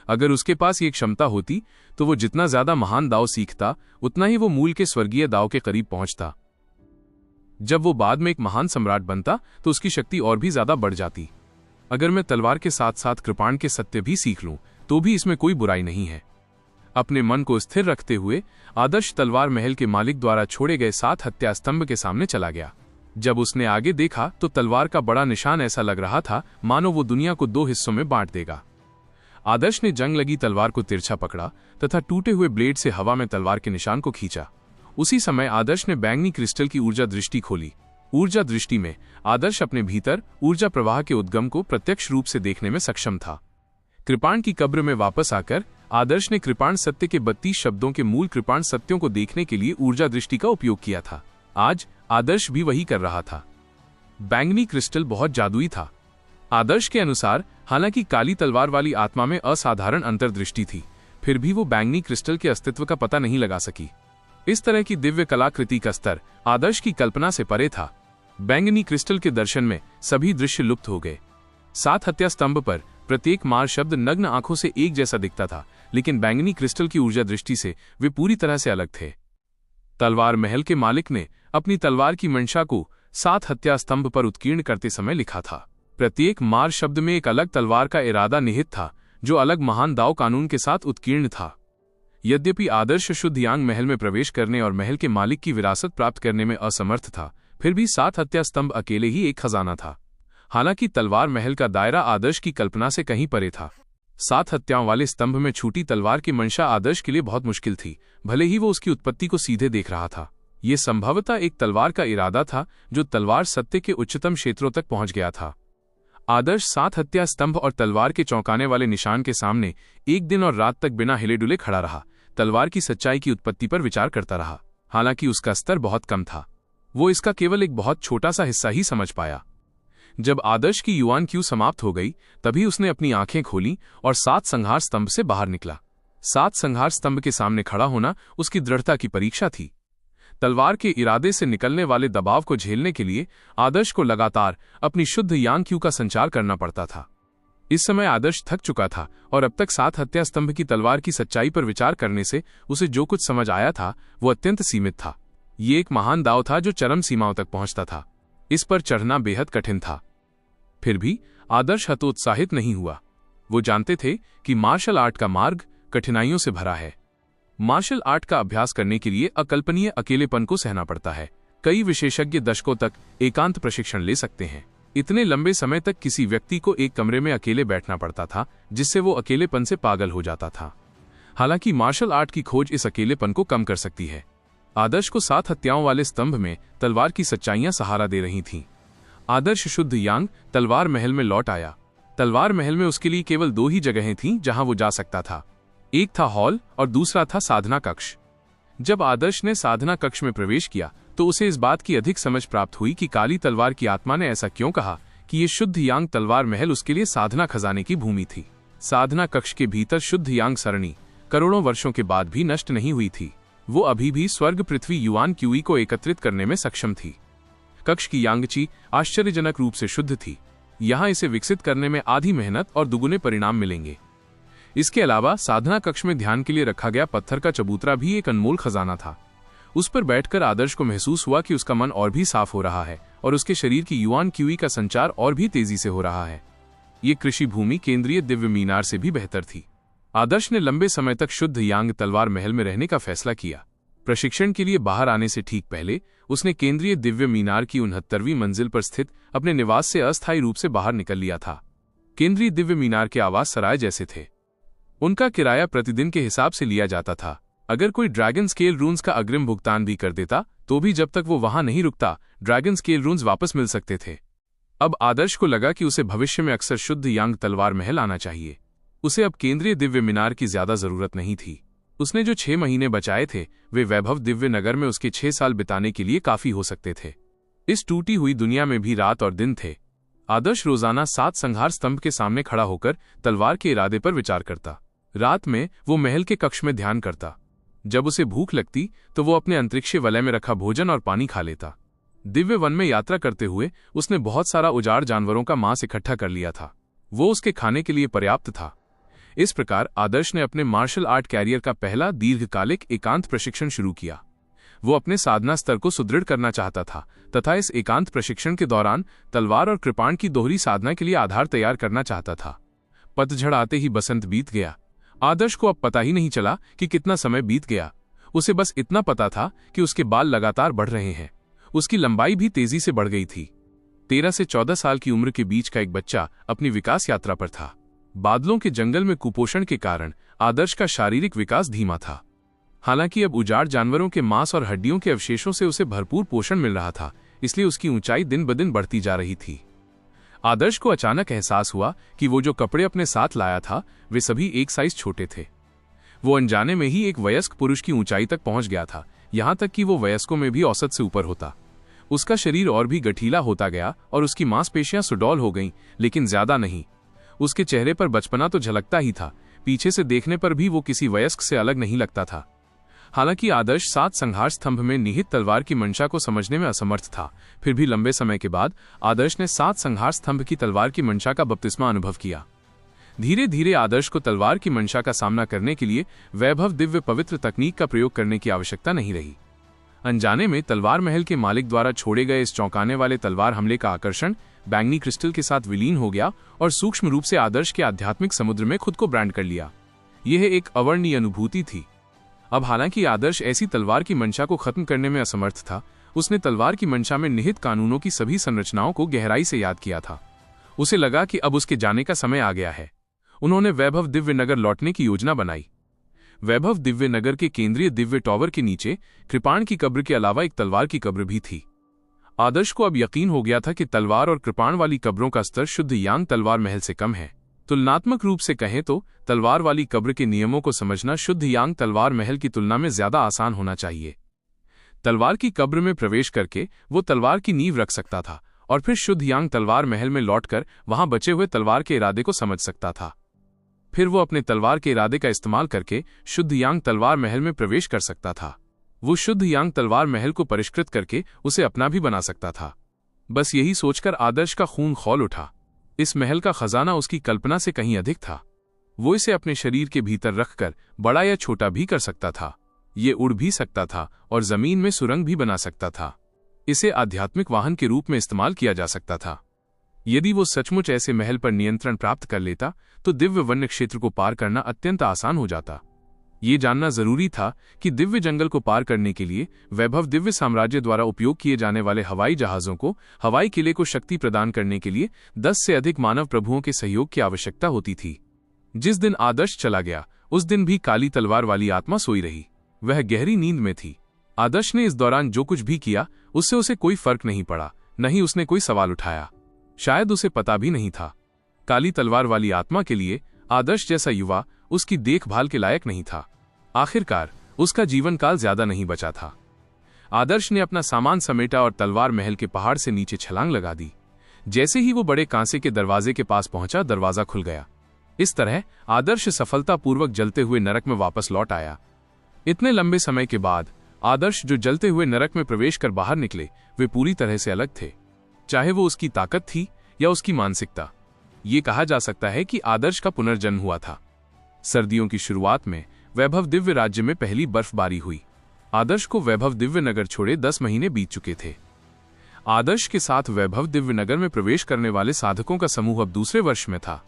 अगर उसके पास ये क्षमता होती तो वो जितना ज्यादा महान दाव सीखता, उतना ही वो मूल के स्वर्गीय दाव के करीब पहुंचता। जब वो बाद में एक महान सम्राट बनता तो उसकी शक्ति और भी ज्यादा बढ़ जाती। अगर मैं तलवार के साथ साथ कृपाण के सत्य भी सीख लूं तो भी इसमें कोई बुराई नहीं है। अपने मन को स्थिर रखते हुए आदर्श तलवार महल के मालिक द्वारा छोड़े गए 7 हत्या स्तंभ के सामने चला गया। जब उसने आगे देखा तो तलवार का बड़ा निशान ऐसा लग रहा था मानो वो दुनिया को 2 हिस्सों में बांट देगा। आदर्श ने जंग लगी तलवार को तिरछा पकड़ा तथा टूटे हुए ब्लेड से हवा में तलवार के निशान को खींचा। उसी समय आदर्श ने बैंगनी क्रिस्टल की ऊर्जा दृष्टि खोली। ऊर्जा दृष्टि में आदर्श अपने भीतर ऊर्जा प्रवाह के उद्गम को प्रत्यक्ष रूप से देखने में सक्षम था। कृपाण की कब्र में वापस आकर आदर्श ने कृपाण सत्य के 32 शब्दों के मूल कृपाण सत्यों को देखने के लिए ऊर्जा दृष्टि का उपयोग किया था। आज आदर्श भी वही कर रहा था। बैंगनी क्रिस्टल बहुत जादुई था। आदर्श के अनुसार हालांकि काली तलवार वाली आत्मा में असाधारण अंतर्दृष्टि थी, फिर भी वो बैंगनी क्रिस्टल के अस्तित्व का पता नहीं लगा सकी। इस तरह की दिव्य कलाकृति का स्तर आदर्श की कल्पना से परे था। बैंगनी क्रिस्टल के दर्शन में सभी दृश्य लुप्त हो गए। 7 हत्या स्तंभ पर प्रत्येक मार शब्द नग्न आंखों से एक जैसा दिखता था, लेकिन बैंगनी क्रिस्टल की ऊर्जा दृष्टि से वे पूरी तरह से अलग थे। तलवार महल के मालिक ने अपनी तलवार की मंशा को 7 हत्या स्तंभ पर उत्कीर्ण करते समय लिखा था। प्रत्येक मार शब्द में एक अलग तलवार का इरादा निहित था, जो अलग महान दाव कानून के साथ उत्कीर्ण था। यद्यपि आदर्श शुद्ध यांग महल में प्रवेश करने और महल के मालिक की विरासत प्राप्त करने में असमर्थ था, फिर भी 7 हत्या स्तंभ अकेले ही एक खजाना था। हालांकि तलवार महल का दायरा आदर्श की कल्पना से कहीं परे था। 7 हत्याओं वाले स्तंभ में छूटी तलवार की मंशा आदर्श के लिए बहुत मुश्किल थी, भले ही वो उसकी उत्पत्ति को सीधे देख रहा था। ये संभवतः एक तलवार का इरादा था जो तलवार सत्य के उच्चतम क्षेत्रों तक पहुंच गया था। आदर्श 7 हत्या स्तंभ और तलवार के चौंकाने वाले निशान के सामने एक दिन और रात तक बिना हिले डुले खड़ा रहा। तलवार की सच्चाई की उत्पत्ति पर विचार करता रहा। हालांकि उसका स्तर बहुत कम था, वो इसका केवल एक बहुत छोटा सा हिस्सा ही समझ पाया। जब आदर्श की युवान क्यू समाप्त हो गई, तभी उसने अपनी आंखें खोली और 7 संहार स्तंभ से बाहर निकला। 7 संहार स्तंभ के सामने खड़ा होना उसकी दृढ़ता की परीक्षा थी। तलवार के इरादे से निकलने वाले दबाव को झेलने के लिए आदर्श को लगातार अपनी शुद्ध यांग क्यू का संचार करना पड़ता था। इस समय आदर्श थक चुका था और अब तक 7 हत्या स्तंभ की तलवार की सच्चाई पर विचार करने से उसे जो कुछ समझ आया था वो अत्यंत सीमित था। ये एक महान दाव था जो चरम सीमाओं तक पहुंचता था। इस पर चढ़ना बेहद कठिन था। फिर भी आदर्श हतोत्साहित नहीं हुआ। वो जानते थे कि मार्शल आर्ट का मार्ग कठिनाइयों से भरा है। मार्शल आर्ट का अभ्यास करने के लिए अकल्पनीय अकेलेपन को सहना पड़ता है। कई विशेषज्ञ दशकों तक एकांत प्रशिक्षण ले सकते हैं। इतने लंबे समय तक किसी व्यक्ति को एक कमरे में अकेले बैठना पड़ता था, जिससे वो अकेलेपन से पागल हो जाता था। हालांकि मार्शल आर्ट की खोज इस अकेलेपन को कम कर सकती है। आदर्श को 7 हत्याओं वाले स्तंभ में तलवार की सच्चाइयां सहारा दे रही थीं। आदर्श शुद्ध यांग तलवार महल में लौट आया। तलवार महल में उसके लिए केवल 2 ही जगहें थीं जहां वो जा सकता था। एक था हॉल और दूसरा था साधना कक्ष। जब आदर्श ने साधना कक्ष में प्रवेश किया तो उसे इस बात की अधिक समझ प्राप्त हुई कि काली तलवार की आत्मा ने ऐसा क्यों कहा कि ये शुद्ध यांग तलवार महल उसके लिए साधना खजाने की भूमि थी। साधना कक्ष के भीतर शुद्ध यांग सरणी करोड़ों वर्षों के बाद भी नष्ट नहीं हुई थी। वो अभी भी स्वर्ग पृथ्वी युवान क्यूई को एकत्रित करने में सक्षम थी। कक्ष की यांगची आश्चर्यजनक रूप से शुद्ध थी। यहाँ इसे विकसित करने में आधी मेहनत और दुगुने परिणाम मिलेंगे। इसके अलावा साधना कक्ष में ध्यान के लिए रखा गया पत्थर का चबूतरा भी एक अनमोल खजाना था। उस पर बैठकर आदर्श को महसूस हुआ कि उसका मन और भी साफ हो रहा है और उसके शरीर की युवान क्यूई का संचार और भी तेजी से हो रहा है। ये कृषि भूमि केंद्रीय दिव्य मीनार से भी बेहतर थी। आदर्श ने लंबे समय तक शुद्ध यांग तलवार महल में रहने का फैसला किया। प्रशिक्षण के लिए बाहर आने से ठीक पहले उसने केंद्रीय दिव्य मीनार की 69वीं मंजिल पर स्थित अपने निवास से अस्थायी रूप से बाहर निकल लिया था। केंद्रीय दिव्य मीनार के आवास सराय जैसे थे। उनका किराया प्रतिदिन के हिसाब से लिया जाता था। अगर कोई ड्रैगन स्केल रून्स का अग्रिम भुगतान भी कर देता तो भी जब तक वो वहां नहीं रुकता ड्रैगन स्केल रून्स वापस मिल सकते थे। अब आदर्श को लगा कि उसे भविष्य में अक्सर शुद्ध यांग तलवार महल आना चाहिए। उसे अब केंद्रीय दिव्य मीनार की ज्यादा जरूरत नहीं थी। उसने जो 6 महीने बचाए थे वे वैभव दिव्य नगर में उसके 6 साल बिताने के लिए काफी हो सकते थे। इस टूटी हुई दुनिया में भी रात और दिन थे। आदर्श रोजाना 7 संहार स्तंभ के सामने खड़ा होकर तलवार के इरादे पर विचार करता। रात में वो महल के कक्ष में ध्यान करता। जब उसे भूख लगती तो वो अपने अंतरिक्षीय वलय में रखा भोजन और पानी खा लेता। दिव्य वन में यात्रा करते हुए उसने बहुत सारा उजाड़ जानवरों का मांस इकट्ठा कर लिया था। वो उसके खाने के लिए पर्याप्त था। इस प्रकार आदर्श ने अपने मार्शल आर्ट कैरियर का पहला दीर्घकालिक एकांत प्रशिक्षण शुरू किया। वो अपने साधना स्तर को सुदृढ़ करना चाहता था तथा इस एकांत प्रशिक्षण के दौरान तलवार और कृपाण की दोहरी साधना के लिए आधार तैयार करना चाहता था। पतझड़ आते ही बसंत बीत गया। आदर्श को अब पता ही नहीं चला कि कितना समय बीत गया। उसे बस इतना पता था कि उसके बाल लगातार बढ़ रहे हैं। उसकी लंबाई भी तेजी से बढ़ गई थी। 13 से 14 साल की उम्र के बीच का एक बच्चा अपनी विकास यात्रा पर था। बादलों के जंगल में कुपोषण के कारण आदर्श का शारीरिक विकास धीमा था। हालांकि अब उजाड़ जानवरों के मांस और हड्डियों के अवशेषों से उसे भरपूर पोषण मिल रहा था, इसलिए उसकी ऊंचाई दिन ब दिन बढ़ती जा रही थी। आदर्श को अचानक एहसास हुआ कि वो जो कपड़े अपने साथ लाया था वे सभी एक साइज छोटे थे। वो अनजाने में ही एक वयस्क पुरुष की ऊंचाई तक पहुंच गया था, यहां तक कि वो वयस्कों में भी औसत से ऊपर होता। उसका शरीर और भी गठीला होता गया और उसकी मांसपेशियां सुडौल हो गईं, लेकिन ज्यादा नहीं। उसके चेहरे पर बचपना तो झलकता ही था, पीछे से देखने पर भी वो किसी वयस्क से अलग नहीं लगता था। हालांकि आदर्श 7 संहार स्तंभ में निहित तलवार की मंशा को समझने में असमर्थ था, फिर भी लंबे समय के बाद आदर्श ने 7 संहार स्तंभ की तलवार की मंशा का बपतिस्मा अनुभव किया। धीरे धीरे आदर्श को तलवार की मंशा का सामना करने के लिए वैभव दिव्य पवित्र तकनीक का प्रयोग करने की आवश्यकता नहीं रही। अनजाने में तलवार महल के मालिक द्वारा छोड़े गए इस चौंकाने वाले तलवार हमले का आकर्षण बैंगनी क्रिस्टल के साथ विलीन हो गया और सूक्ष्म रूप से आदर्श के आध्यात्मिक समुद्र में खुद को ब्रांड कर लिया। यह एक अवर्णनीय अनुभूति थी। अब हालांकि आदर्श ऐसी तलवार की मंशा को खत्म करने में असमर्थ था, उसने तलवार की मंशा में निहित कानूनों की सभी संरचनाओं को गहराई से याद किया था। उसे लगा कि अब उसके जाने का समय आ गया है। उन्होंने वैभव दिव्य नगर लौटने की योजना बनाई। वैभव दिव्य नगर के केंद्रीय दिव्य टॉवर के नीचे कृपाण की कब्र के अलावा एक तलवार की कब्र भी थी। आदर्श को अब यकीन हो गया था कि तलवार और कृपाण वाली कब्रों का स्तर शुद्ध यांग तलवार महल से कम है। तुलनात्मक रूप से कहें तो तलवार वाली कब्र के नियमों को समझना शुद्ध यांग तलवार महल की तुलना में ज्यादा आसान होना चाहिए। तलवार की कब्र में प्रवेश करके वो तलवार की नींव रख सकता था और फिर शुद्ध यांग तलवार महल में लौटकर वहां बचे हुए तलवार के इरादे को समझ सकता था। फिर वो अपने तलवार के इरादे का इस्तेमाल करके शुद्ध यांग तलवार महल में प्रवेश कर सकता था। वो शुद्ध यांग तलवार महल को परिष्कृत करके उसे अपना भी बना सकता था। बस यही सोचकर आदर्श का खून खौल उठा। इस महल का खजाना उसकी कल्पना से कहीं अधिक था। वो इसे अपने शरीर के भीतर रखकर बड़ा या छोटा भी कर सकता था। ये उड़ भी सकता था और जमीन में सुरंग भी बना सकता था। इसे आध्यात्मिक वाहन के रूप में इस्तेमाल किया जा सकता था। यदि वो सचमुच ऐसे महल पर नियंत्रण प्राप्त कर लेता तो दिव्य वन्य क्षेत्र को पार करना अत्यंत आसान हो जाता। ये जानना जरूरी था कि दिव्य जंगल को पार करने के लिए वैभव दिव्य साम्राज्य द्वारा उपयोग किए जाने वाले हवाई जहाजों को हवाई किले को शक्ति प्रदान करने के लिए 10 से अधिक मानव प्रभुओं के सहयोग की आवश्यकता होती थी। जिस दिन आदर्श चला गया उस दिन भी काली तलवार वाली आत्मा सोई रही। वह गहरी नींद में थी। आदर्श ने इस दौरान जो कुछ भी किया उससे उसे कोई फर्क नहीं पड़ा, न ही उसने कोई सवाल उठाया। शायद उसे पता भी नहीं था। काली तलवार वाली आत्मा के लिए आदर्श जैसा युवा उसकी देखभाल के लायक नहीं था। आखिरकार उसका जीवन काल ज्यादा नहीं बचा था। आदर्श ने अपना सामान समेटा और तलवार महल के पहाड़ से नीचे छलांग लगा दी। जैसे ही वो बड़े कांसे के दरवाजे के पास पहुंचा, दरवाजा खुल गया। इस तरह आदर्श सफलतापूर्वक जलते हुए नरक में वापस लौट आया। इतने लंबे समय के बाद आदर्श जो जलते हुए नरक में प्रवेश कर बाहर निकले, वे पूरी तरह से अलग थे। चाहे वो उसकी ताकत थी या उसकी मानसिकता। ये कहा जा सकता है कि आदर्श का पुनर्जन्म हुआ था। सर्दियों की शुरुआत में वैभव दिव्य राज्य में पहली बर्फबारी हुई। आदर्श को वैभव दिव्य नगर छोड़े 10 महीने बीत चुके थे। आदर्श के साथ वैभव दिव्य नगर में प्रवेश करने वाले साधकों का समूह अब दूसरे वर्ष में था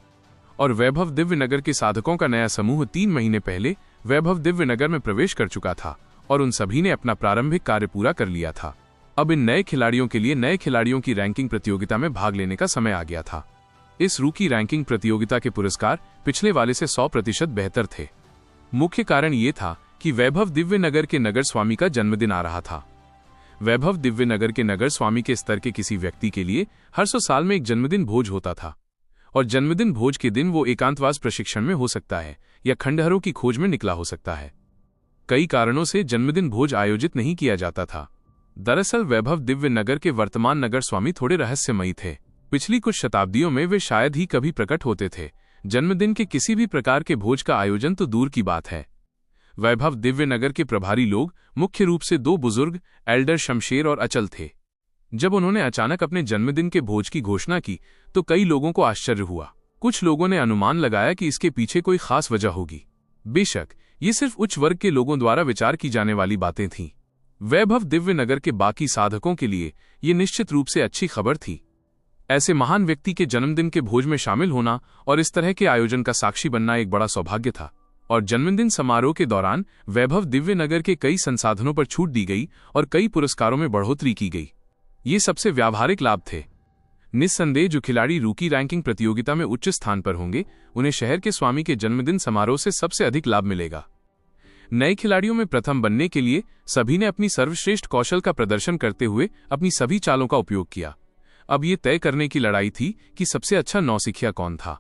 और वैभव दिव्य नगर के साधकों का नया समूह 3 महीने पहले वैभव दिव्य नगर में प्रवेश कर चुका था और उन सभी ने अपना प्रारंभिक कार्य पूरा कर लिया था। अब इन नए खिलाड़ियों के लिए नए खिलाड़ियों की रैंकिंग प्रतियोगिता में भाग लेने का समय आ गया था। इस रूकी रैंकिंग प्रतियोगिता के पुरस्कार पिछले वाले से 100% बेहतर थे। मुख्य कारण ये था कि वैभव दिव्य नगर के नगर स्वामी का जन्मदिन आ रहा था। वैभव दिव्य नगर के नगर स्वामी के स्तर के किसी व्यक्ति के लिए हर 100 साल में एक जन्मदिन भोज होता था और जन्मदिन भोज के दिन वो एकांतवास प्रशिक्षण में हो सकता है या खंडहरों की खोज में निकला हो सकता है। कई कारणों से जन्मदिन भोज आयोजित नहीं किया जाता था। दरअसल वैभव दिव्य नगर के वर्तमान नगर स्वामी थोड़े रहस्यमयी थे। पिछली कुछ शताब्दियों में वे शायद ही कभी प्रकट होते थे। जन्मदिन के किसी भी प्रकार के भोज का आयोजन तो दूर की बात है। वैभव दिव्य नगर के प्रभारी लोग मुख्य रूप से 2 बुजुर्ग एल्डर शमशेर और अचल थे। जब उन्होंने अचानक अपने जन्मदिन के भोज की घोषणा की तो कई लोगों को आश्चर्य हुआ। कुछ लोगों ने अनुमान लगाया कि इसके पीछे कोई खास वजह होगी। बेशक ये सिर्फ उच्च वर्ग के लोगों द्वारा विचार की जाने वाली बातें थीं। वैभव दिव्य नगर के बाकी साधकों के लिए ये निश्चित रूप से अच्छी खबर थी। ऐसे महान व्यक्ति के जन्मदिन के भोज में शामिल होना और इस तरह के आयोजन का साक्षी बनना एक बड़ा सौभाग्य था और जन्मदिन समारोह के दौरान वैभव दिव्यनगर के कई संसाधनों पर छूट दी गई और कई पुरस्कारों में बढ़ोतरी की गई। ये सबसे व्यावहारिक लाभ थे। निस्संदेह जो खिलाड़ी रूकी रैंकिंग प्रतियोगिता में उच्च स्थान पर होंगे, उन्हें शहर के स्वामी के जन्मदिन समारोह से सबसे अधिक लाभ मिलेगा। नए खिलाड़ियों में प्रथम बनने के लिए सभी ने अपनी सर्वश्रेष्ठ कौशल का प्रदर्शन करते हुए अपनी सभी चालों का उपयोग किया। अब ये तय करने की लड़ाई थी कि सबसे अच्छा नौसिखिया कौन था।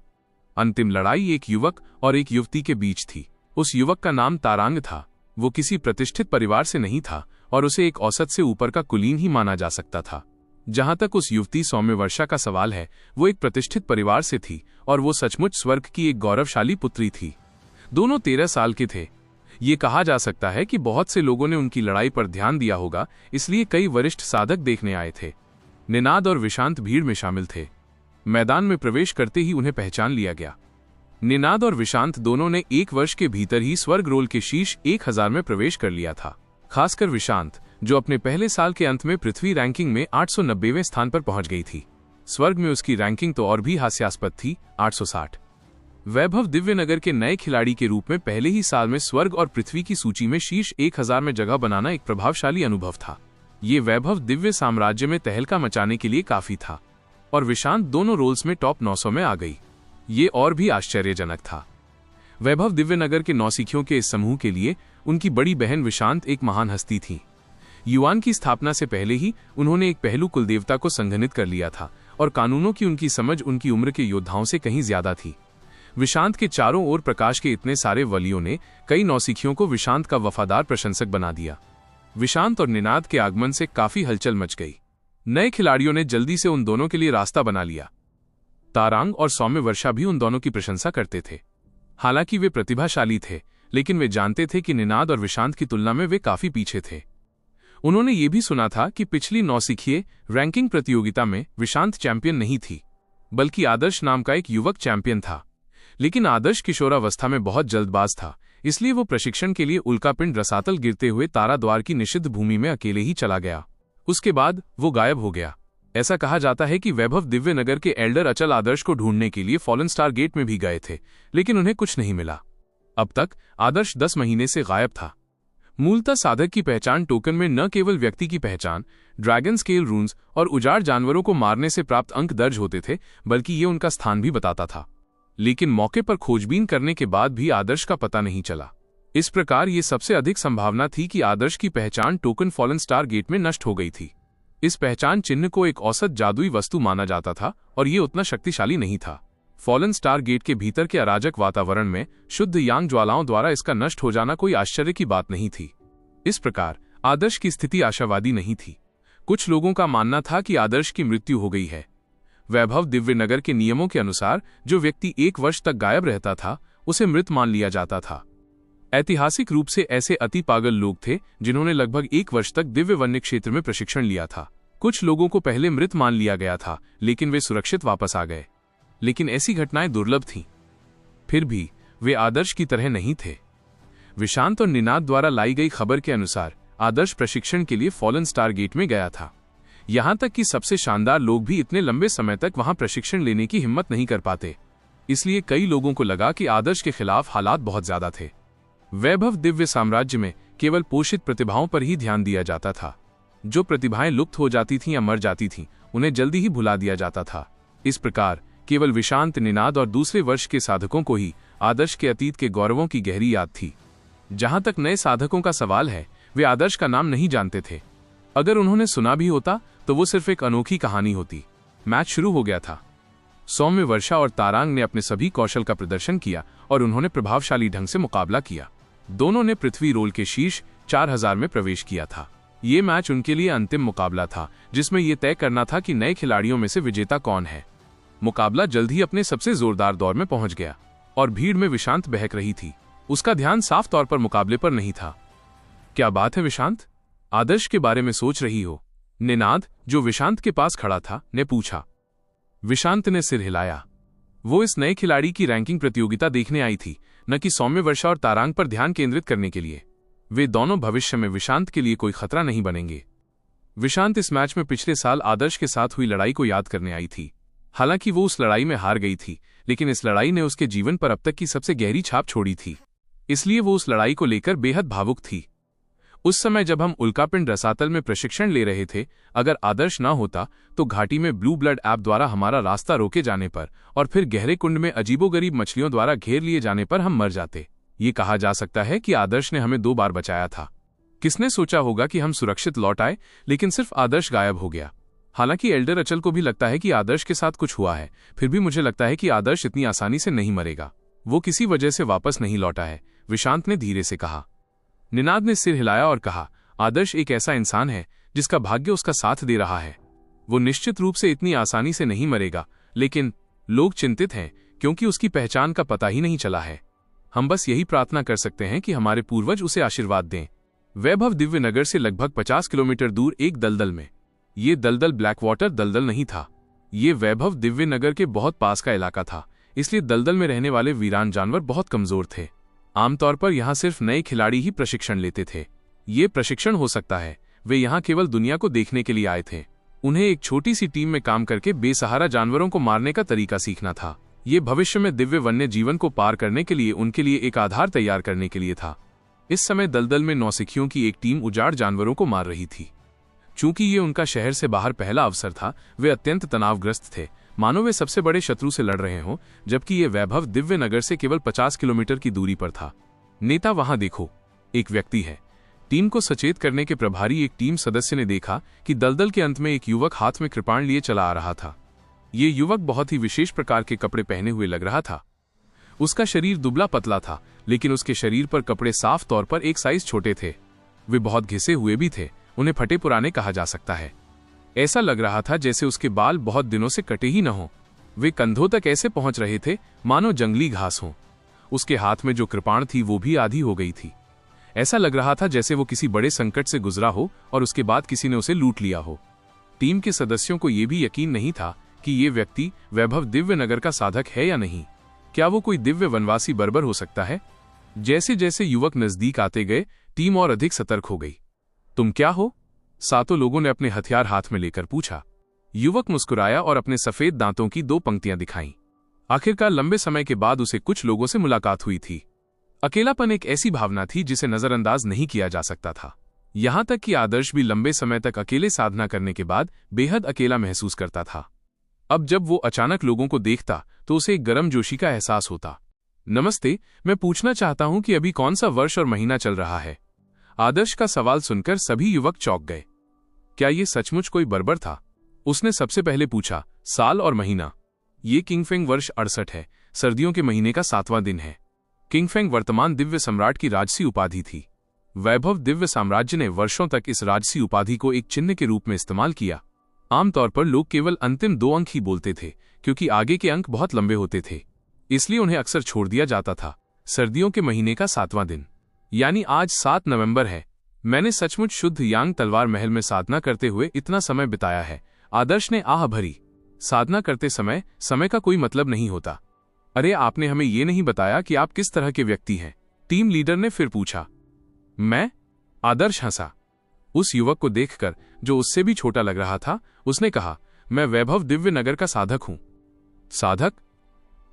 अंतिम लड़ाई एक युवक और एक युवती के बीच थी। उस युवक का नाम तारांग था। वो किसी प्रतिष्ठित परिवार से नहीं था और उसे एक औसत से ऊपर का कुलीन ही माना जा सकता था। जहां तक उस युवती सौम्य वर्षा का सवाल है, वो एक प्रतिष्ठित परिवार से थी और वो सचमुच स्वर्ग की एक गौरवशाली पुत्री थी। दोनों 13 साल के थे। ये कहा जा सकता है कि बहुत से लोगों ने उनकी लड़ाई पर ध्यान दिया होगा, इसलिए कई वरिष्ठ साधक देखने आए थे। निनाद और विशांत भीड़ में शामिल थे। मैदान में प्रवेश करते ही उन्हें पहचान लिया गया। निनाद और विशांत दोनों ने 1 वर्ष के भीतर ही स्वर्ग रोल के शीर्ष 1000 में प्रवेश कर लिया था। खासकर विशांत, जो अपने पहले साल के अंत में पृथ्वी रैंकिंग में 890वें स्थान पर पहुंच गई थी। स्वर्ग में उसकी रैंकिंग तो और भी हास्यास्पद थी, 860। वैभव दिव्यनगर के नए खिलाड़ी के रूप में पहले ही साल में स्वर्ग और पृथ्वी की सूची में शीर्ष 1000 में जगह बनाना एक प्रभावशाली अनुभव था। ये वैभव दिव्य साम्राज्य में तहलका मचाने के लिए काफी था और विशांत दोनों रोल्स में टॉप 900 में आ गई। ये और भी आश्चर्यजनक था। वैभव दिव्यनगर के नौसिखियों के इस समूह के लिए उनकी बड़ी बहन विशांत एक महान हस्ती थी। युवान की स्थापना से पहले ही उन्होंने एक पहलू कुलदेवता को संघनित कर लिया था और कानूनों की उनकी समझ उनकी उम्र के योद्धाओं से कहीं ज्यादा थी। विशांत के चारों ओर प्रकाश के इतने सारे वलियों ने कई नौसिखियों को विशांत का वफादार प्रशंसक बना दिया। विशांत और निनाद के आगमन से काफी हलचल मच गई। नए खिलाड़ियों ने जल्दी से उन दोनों के लिए रास्ता बना लिया। तारांग और सौम्य वर्षा भी उन दोनों की प्रशंसा करते थे। हालांकि वे प्रतिभाशाली थे, लेकिन वे जानते थे कि निनाद और विशांत की तुलना में वे काफी पीछे थे। उन्होंने ये भी सुना था कि पिछली नौसिखिए रैंकिंग प्रतियोगिता में विशांत चैंपियन नहीं थी, बल्कि आदर्श नाम का एक युवक चैंपियन था। लेकिन आदर्श किशोरावस्था में बहुत जल्दबाज था, इसलिए वो प्रशिक्षण के लिए उल्कापिंड रसातल गिरते हुए ताराद्वार की निषिद्ध भूमि में अकेले ही चला गया। उसके बाद वो गायब हो गया। ऐसा कहा जाता है कि वैभव दिव्यनगर के एल्डर अचल आदर्श को ढूंढने के लिए फॉलन स्टार गेट में भी गए थे, लेकिन उन्हें कुछ नहीं मिला। अब तक आदर्श 10 महीने से गायब था। मूलतः साधक की पहचान टोकन में न केवल व्यक्ति की पहचान, ड्रैगन स्केल रून्स और उजाड़ जानवरों को मारने से प्राप्त अंक दर्ज होते थे, बल्कि ये उनका स्थान भी बताता था। लेकिन मौके पर खोजबीन करने के बाद भी आदर्श का पता नहीं चला। इस प्रकार ये सबसे अधिक संभावना थी कि आदर्श की पहचान टोकन फॉलन स्टार गेट में नष्ट हो गई थी। इस पहचान चिन्ह को एक औसत जादुई वस्तु माना जाता था और ये उतना शक्तिशाली नहीं था। फॉलन स्टार गेट के भीतर के अराजक वातावरण में शुद्ध यांग ज्वालाओं द्वारा इसका नष्ट हो जाना कोई आश्चर्य की बात नहीं थी। इस प्रकार आदर्श की स्थिति आशावादी नहीं थी। कुछ लोगों का मानना था कि आदर्श की मृत्यु हो गई है। वैभव दिव्यनगर के नियमों के अनुसार जो व्यक्ति 1 वर्ष तक गायब रहता था, उसे मृत मान लिया जाता था। ऐतिहासिक रूप से ऐसे अति पागल लोग थे जिन्होंने लगभग 1 वर्ष तक दिव्य वन्य क्षेत्र में प्रशिक्षण लिया था। कुछ लोगों को पहले मृत मान लिया गया था, लेकिन वे सुरक्षित वापस आ गए। लेकिन ऐसी घटनाएं दुर्लभ थीं। फिर भी वे आदर्श की तरह नहीं थे। विशांत और निनाद द्वारा लाई गई खबर के अनुसार आदर्श प्रशिक्षण के लिए फॉलन स्टार गेट में गया था। यहां तक कि सबसे शानदार लोग भी इतने लंबे समय तक वहां प्रशिक्षण लेने की हिम्मत नहीं कर पाते। इसलिए कई लोगों को लगा कि आदर्श के खिलाफ हालात बहुत ज्यादा थे। वैभव दिव्य साम्राज्य में केवल पोषित प्रतिभाओं पर ही ध्यान दिया जाता था। जो प्रतिभाएं लुप्त हो जाती थीं या मर जाती थीं, उन्हें जल्दी ही भुला दिया जाता था। इस प्रकार केवल विशांत, निनाद और दूसरे वर्ष के साधकों को ही आदर्श के अतीत के गौरवों की गहरी याद थी। जहां तक नए साधकों का सवाल है, वे आदर्श का नाम नहीं जानते थे। अगर उन्होंने सुना भी होता तो वो सिर्फ एक अनोखी कहानी होती। मैच शुरू हो गया था। सौम्य वर्षा और तारांग ने अपने सभी कौशल का प्रदर्शन किया और उन्होंने प्रभावशाली ढंग से मुकाबला किया। दोनों ने पृथ्वी रोल के शीर्ष 4000 में प्रवेश किया था। ये मैच उनके लिए अंतिम मुकाबला था, जिसमें यह तय करना था कि नए खिलाड़ियों में से विजेता कौन है। मुकाबला जल्द ही अपने सबसे जोरदार दौर में पहुंच गया और भीड़ में विशांत बहक रही थी। उसका ध्यान साफ तौर पर मुकाबले पर नहीं था। क्या बात है विशांत, आदर्श के बारे में सोच रही हो? निनाद, जो विशांत के पास खड़ा था, ने पूछा। विशांत ने सिर हिलाया। वो इस नए खिलाड़ी की रैंकिंग प्रतियोगिता देखने आई थी, न कि सौम्य वर्षा और तारांग पर ध्यान केंद्रित करने के लिए। वे दोनों भविष्य में विशांत के लिए कोई खतरा नहीं बनेंगे। विशांत इस मैच में पिछले साल आदर्श के साथ हुई लड़ाई को याद करने आई थी। हालांकि वो उस लड़ाई में हार गई थी, लेकिन इस लड़ाई ने उसके जीवन पर अब तक की सबसे गहरी छाप छोड़ी थी। इसलिए वो उस लड़ाई को लेकर बेहद भावुक थी। उस समय जब हम उल्कापिंड रसातल में प्रशिक्षण ले रहे थे, अगर आदर्श ना होता तो घाटी में ब्लू ब्लड ऐप द्वारा हमारा रास्ता रोके जाने पर और फिर गहरे कुंड में अजीबोगरीब मछलियों द्वारा घेर लिए जाने पर हम मर जाते। ये कहा जा सकता है कि आदर्श ने हमें 2 बार बचाया था। किसने सोचा होगा कि हम सुरक्षित लौट आए, लेकिन सिर्फ आदर्श गायब हो गया। हालांकि एल्डर अचल को भी लगता है कि आदर्श के साथ कुछ हुआ है, फिर भी मुझे लगता है कि आदर्श इतनी आसानी से नहीं मरेगा। वो किसी वजह से वापस नहीं लौटा है, विशांत ने धीरे से कहा। निनाद ने सिर हिलाया और कहा, आदर्श एक ऐसा इंसान है जिसका भाग्य उसका साथ दे रहा है। वो निश्चित रूप से इतनी आसानी से नहीं मरेगा, लेकिन लोग चिंतित हैं क्योंकि उसकी पहचान का पता ही नहीं चला है। हम बस यही प्रार्थना कर सकते हैं कि हमारे पूर्वज उसे आशीर्वाद दें। वैभव दिव्यनगर से लगभग 50 किलोमीटर दूर एक दलदल में। ये दलदल ब्लैक वाटर दलदल नहीं था। ये वैभव दिव्यनगर के बहुत पास का इलाका था, इसलिए दलदल में रहने वाले वीरान जानवर बहुत कमजोर थे। आमतौर पर यहाँ सिर्फ नए खिलाड़ी ही प्रशिक्षण लेते थे। ये प्रशिक्षण हो सकता है वे यहाँ केवल दुनिया को देखने के लिए आए थे। उन्हें एक छोटी सी टीम में काम करके बेसहारा जानवरों को मारने का तरीका सीखना था। ये भविष्य में दिव्य वन्य जीवन को पार करने के लिए उनके लिए एक आधार तैयार करने के लिए था। इस समय दलदल में नौसिखियों की एक टीम उजाड़ जानवरों को मार रही थी। चूंकि ये उनका शहर से बाहर पहला अवसर था, वे अत्यंत तनावग्रस्त थे, मानो वे सबसे बड़े शत्रु से लड़ रहे हों, जबकि ये वैभव दिव्यनगर से केवल 50 किलोमीटर की दूरी पर था। नेता वहां देखो, एक व्यक्ति है। टीम को सचेत करने के प्रभारी एक टीम सदस्य ने देखा कि दलदल के अंत में एक युवक हाथ में कृपाण लिए चला आ रहा था। ये युवक बहुत ही विशेष प्रकार के कपड़े पहने हुए लग रहा था। उसका शरीर दुबला पतला था, लेकिन उसके शरीर पर कपड़े साफ तौर पर एक साइज छोटे थे। वे बहुत घिसे हुए भी थे, उन्हें फटे पुराने कहा जा सकता है। ऐसा लग रहा था जैसे उसके बाल बहुत दिनों से कटे ही न हों। वे कंधों तक ऐसे पहुंच रहे थे मानो जंगली घास हो। उसके हाथ में जो कृपाण थी वो भी आधी हो गई थी। ऐसा लग रहा था जैसे वो किसी बड़े संकट से गुजरा हो और उसके बाद किसी ने उसे लूट लिया हो। टीम के सदस्यों को यह भी यकीन नहीं था कि ये व्यक्ति वैभव दिव्यनगर का साधक है या नहीं। क्या वो कोई दिव्य वनवासी बर्बर हो सकता है? जैसे जैसे युवक नजदीक आते गए, टीम और अधिक सतर्क हो गई। तुम क्या हो? सातों लोगों ने अपने हथियार हाथ में लेकर पूछा। युवक मुस्कुराया और अपने सफेद दांतों की 2 पंक्तियां दिखाईं। आखिरकार लंबे समय के बाद उसे कुछ लोगों से मुलाकात हुई थी। अकेलापन एक ऐसी भावना थी जिसे नजरअंदाज नहीं किया जा सकता था। यहां तक कि आदर्श भी लंबे समय तक अकेले साधना करने के बाद बेहद अकेला महसूस करता था। अब जब वो अचानक लोगों को देखता तो उसे एक गर्मजोशी का एहसास होता। नमस्ते, मैं पूछना चाहता हूं कि अभी कौन सा वर्ष और महीना चल रहा है? आदर्श का सवाल सुनकर सभी युवक चौंक गए। क्या ये सचमुच कोई बर्बर था? उसने सबसे पहले पूछा, साल और महीना? ये किंगफेंग वर्ष 68 है, सर्दियों के महीने का 7वां दिन है। किंगफेंग वर्तमान दिव्य सम्राट की राजसी उपाधि थी। वैभव दिव्य साम्राज्य ने वर्षों तक इस राजसी उपाधि को एक चिन्ह के रूप में इस्तेमाल किया। आमतौर पर लोग केवल अंतिम 2 अंक ही बोलते थे, क्योंकि आगे के अंक बहुत लंबे होते थे, इसलिए उन्हें अक्सर छोड़ दिया जाता था। सर्दियों के महीने का 7वां दिन, यानी आज 7 नवंबर है। मैंने सचमुच शुद्ध यांग तलवार महल में साधना करते हुए इतना समय बिताया है। आदर्श ने आह भरी। साधना करते समय का कोई मतलब नहीं होता। अरे, आपने हमें ये नहीं बताया कि आप किस तरह के व्यक्ति हैं? टीम लीडर ने फिर पूछा। मैं? आदर्श हंसा। उस युवक को देखकर, जो उससे भी छोटा लग रहा था, उसने कहा, मैं वैभव दिव्यनगर का साधक हूं। साधक?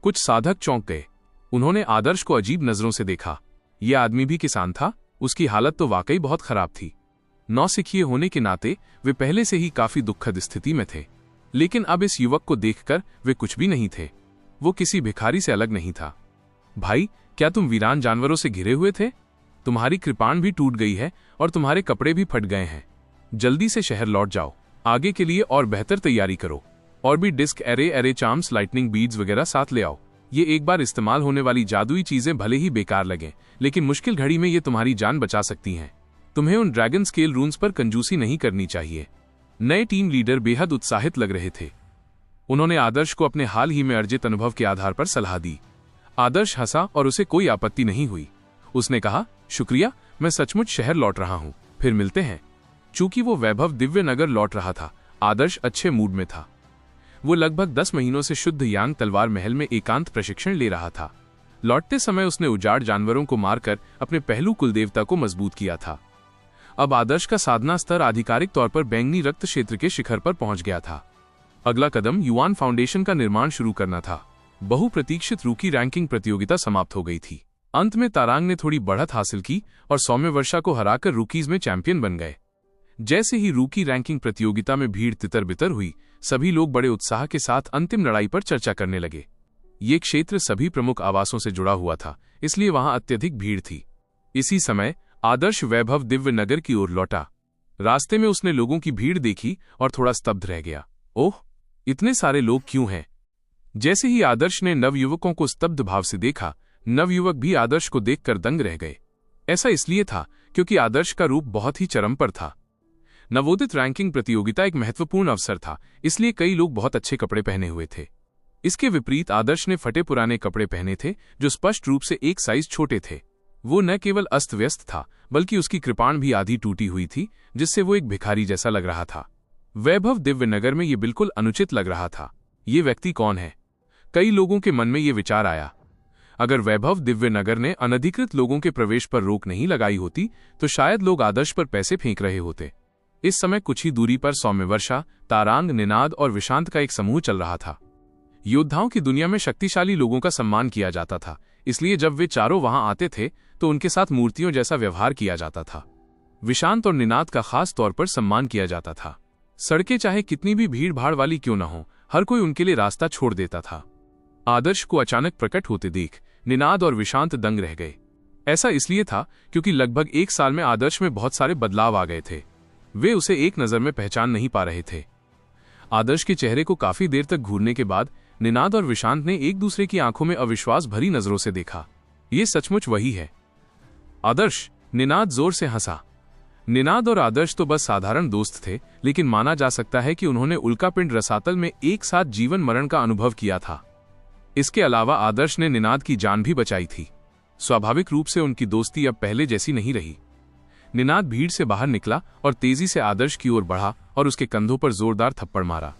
कुछ साधक चौंक गए। उन्होंने आदर्श को अजीब नजरों से देखा। यह आदमी भी किसान था। उसकी हालत तो वाकई बहुत खराब थी। नौसिखिए होने के नाते वे पहले से ही काफी दुखद स्थिति में थे, लेकिन अब इस युवक को देखकर वे कुछ भी नहीं थे। वो किसी भिखारी से अलग नहीं था। भाई, क्या तुम वीरान जानवरों से घिरे हुए थे? तुम्हारी कृपाण भी टूट गई है और तुम्हारे कपड़े भी फट गए हैं। जल्दी से शहर लौट जाओ। आगे के लिए और बेहतर तैयारी करो। और भी डिस्क, एरे चार्म्स, लाइटनिंग बीड्स वगैरह साथ ले आओ। ये एक बार इस्तेमाल होने वाली जादुई चीजें भले ही बेकार लगें, लेकिन मुश्किल घड़ी में ये तुम्हारी जान बचा सकती हैं। तुम्हें उन ड्रैगन स्केल रून्स पर कंजूसी नहीं करनी चाहिए। नए टीम लीडर बेहद उत्साहित लग रहे थे। उन्होंने आदर्श को अपने हाल ही में अर्जित अनुभव के आधार पर सलाह दी। आदर्श हंसा और उसे कोई आपत्ति नहीं हुई। उसने कहा, शुक्रिया, मैं सचमुच शहर लौट रहा हूं, फिर मिलते हैं। चूंकि वो वैभव दिव्यनगर लौट रहा था, आदर्श अच्छे मूड में था। वो लगभग 10 महीनों से शुद्ध यांग तलवार महल में एकांत प्रशिक्षण ले रहा था। लौटते समय उसने उजाड़ जानवरों को मारकर अपने पहलू कुलदेवता को मजबूत किया था। अब आदर्श का साधना स्तर आधिकारिक तौर पर बैंगनी रक्त क्षेत्र के शिखर पर पहुंच गया था। अगला कदम युआन फाउंडेशन का निर्माण शुरू करना था। बहुप्रतीक्षित रूकी रैंकिंग प्रतियोगिता समाप्त हो गई थी। अंत में तारांग ने थोड़ी बढ़त हासिल की और सौम्य वर्षा को हराकर रूकीज में चैंपियन बन गए। जैसे ही रूकी रैंकिंग प्रतियोगिता में भीड़ तितर बितर हुई, सभी लोग बड़े उत्साह के साथ अंतिम लड़ाई पर चर्चा करने लगे। ये क्षेत्र सभी प्रमुख आवासों से जुड़ा हुआ था, इसलिए वहां अत्यधिक भीड़ थी। इसी समय आदर्श वैभव दिव्य नगर की ओर लौटा। रास्ते में उसने लोगों की भीड़ देखी और थोड़ा स्तब्ध रह गया। ओह, इतने सारे लोग क्यों हैं? जैसे ही आदर्श ने नवयुवकों को स्तब्ध भाव से देखा, नवयुवक भी आदर्श को देखकर दंग रह गए। ऐसा इसलिए था क्योंकि आदर्श का रूप बहुत ही चरम पर था। नवोदित रैंकिंग प्रतियोगिता एक महत्वपूर्ण अवसर था, इसलिए कई लोग बहुत अच्छे कपड़े पहने हुए थे। इसके विपरीत आदर्श ने फटे पुराने कपड़े पहने थे जो स्पष्ट रूप से एक साइज छोटे थे। वो न केवल अस्त व्यस्त था, बल्कि उसकी कृपाण भी आधी टूटी हुई थी, जिससे वो एक भिखारी जैसा लग रहा था। वैभव दिव्य नगर में ये बिल्कुल अनुचित लग रहा था। ये व्यक्ति कौन है? कई लोगों के मन में ये विचार आया। अगर वैभव दिव्य नगर ने अनधिकृत लोगों के प्रवेश पर रोक नहीं लगाई होती, तो शायद लोग आदर्श पर पैसे फेंक रहे होते। इस समय कुछ ही दूरी पर सौम्य वर्षा, तारांग, निनाद और विशांत का एक समूह चल रहा था। योद्धाओं की दुनिया में शक्तिशाली लोगों का सम्मान किया जाता था, इसलिए जब वे चारों वहां आते थे तो उनके साथ मूर्तियों जैसा व्यवहार किया जाता था। विशांत और निनाद का खास तौर पर सम्मान किया जाता था। सड़कें चाहे कितनी भी भीड़ भाड़ वाली क्यों न हो, हर कोई उनके लिए रास्ता छोड़ देता था। आदर्श को अचानक प्रकट होते देख निनाद और विशांत दंग रह गए। ऐसा इसलिए था क्योंकि लगभग एक साल में आदर्श में बहुत सारे बदलाव आ गए थे। वे उसे एक नजर में पहचान नहीं पा रहे थे। आदर्श के चेहरे को काफी देर तक घूरने के बाद निनाद और विशांत ने एक दूसरे की आंखों में अविश्वास भरी नजरों से देखा। ये सचमुच वही है। आदर्श, निनाद जोर से हंसा। निनाद और आदर्श तो बस साधारण दोस्त थे, लेकिन माना जा सकता है कि उन्होंने उल्कापिंड रसातल में एक साथ जीवन मरण का अनुभव किया था। इसके अलावा आदर्श ने निनाद की जान भी बचाई थी। स्वाभाविक रूप से उनकी दोस्ती अब पहले जैसी नहीं रही। निनाद भीड़ से बाहर निकला और तेजी से आदर्श की ओर बढ़ा और उसके कंधों पर जोरदार थप्पड़ मारा।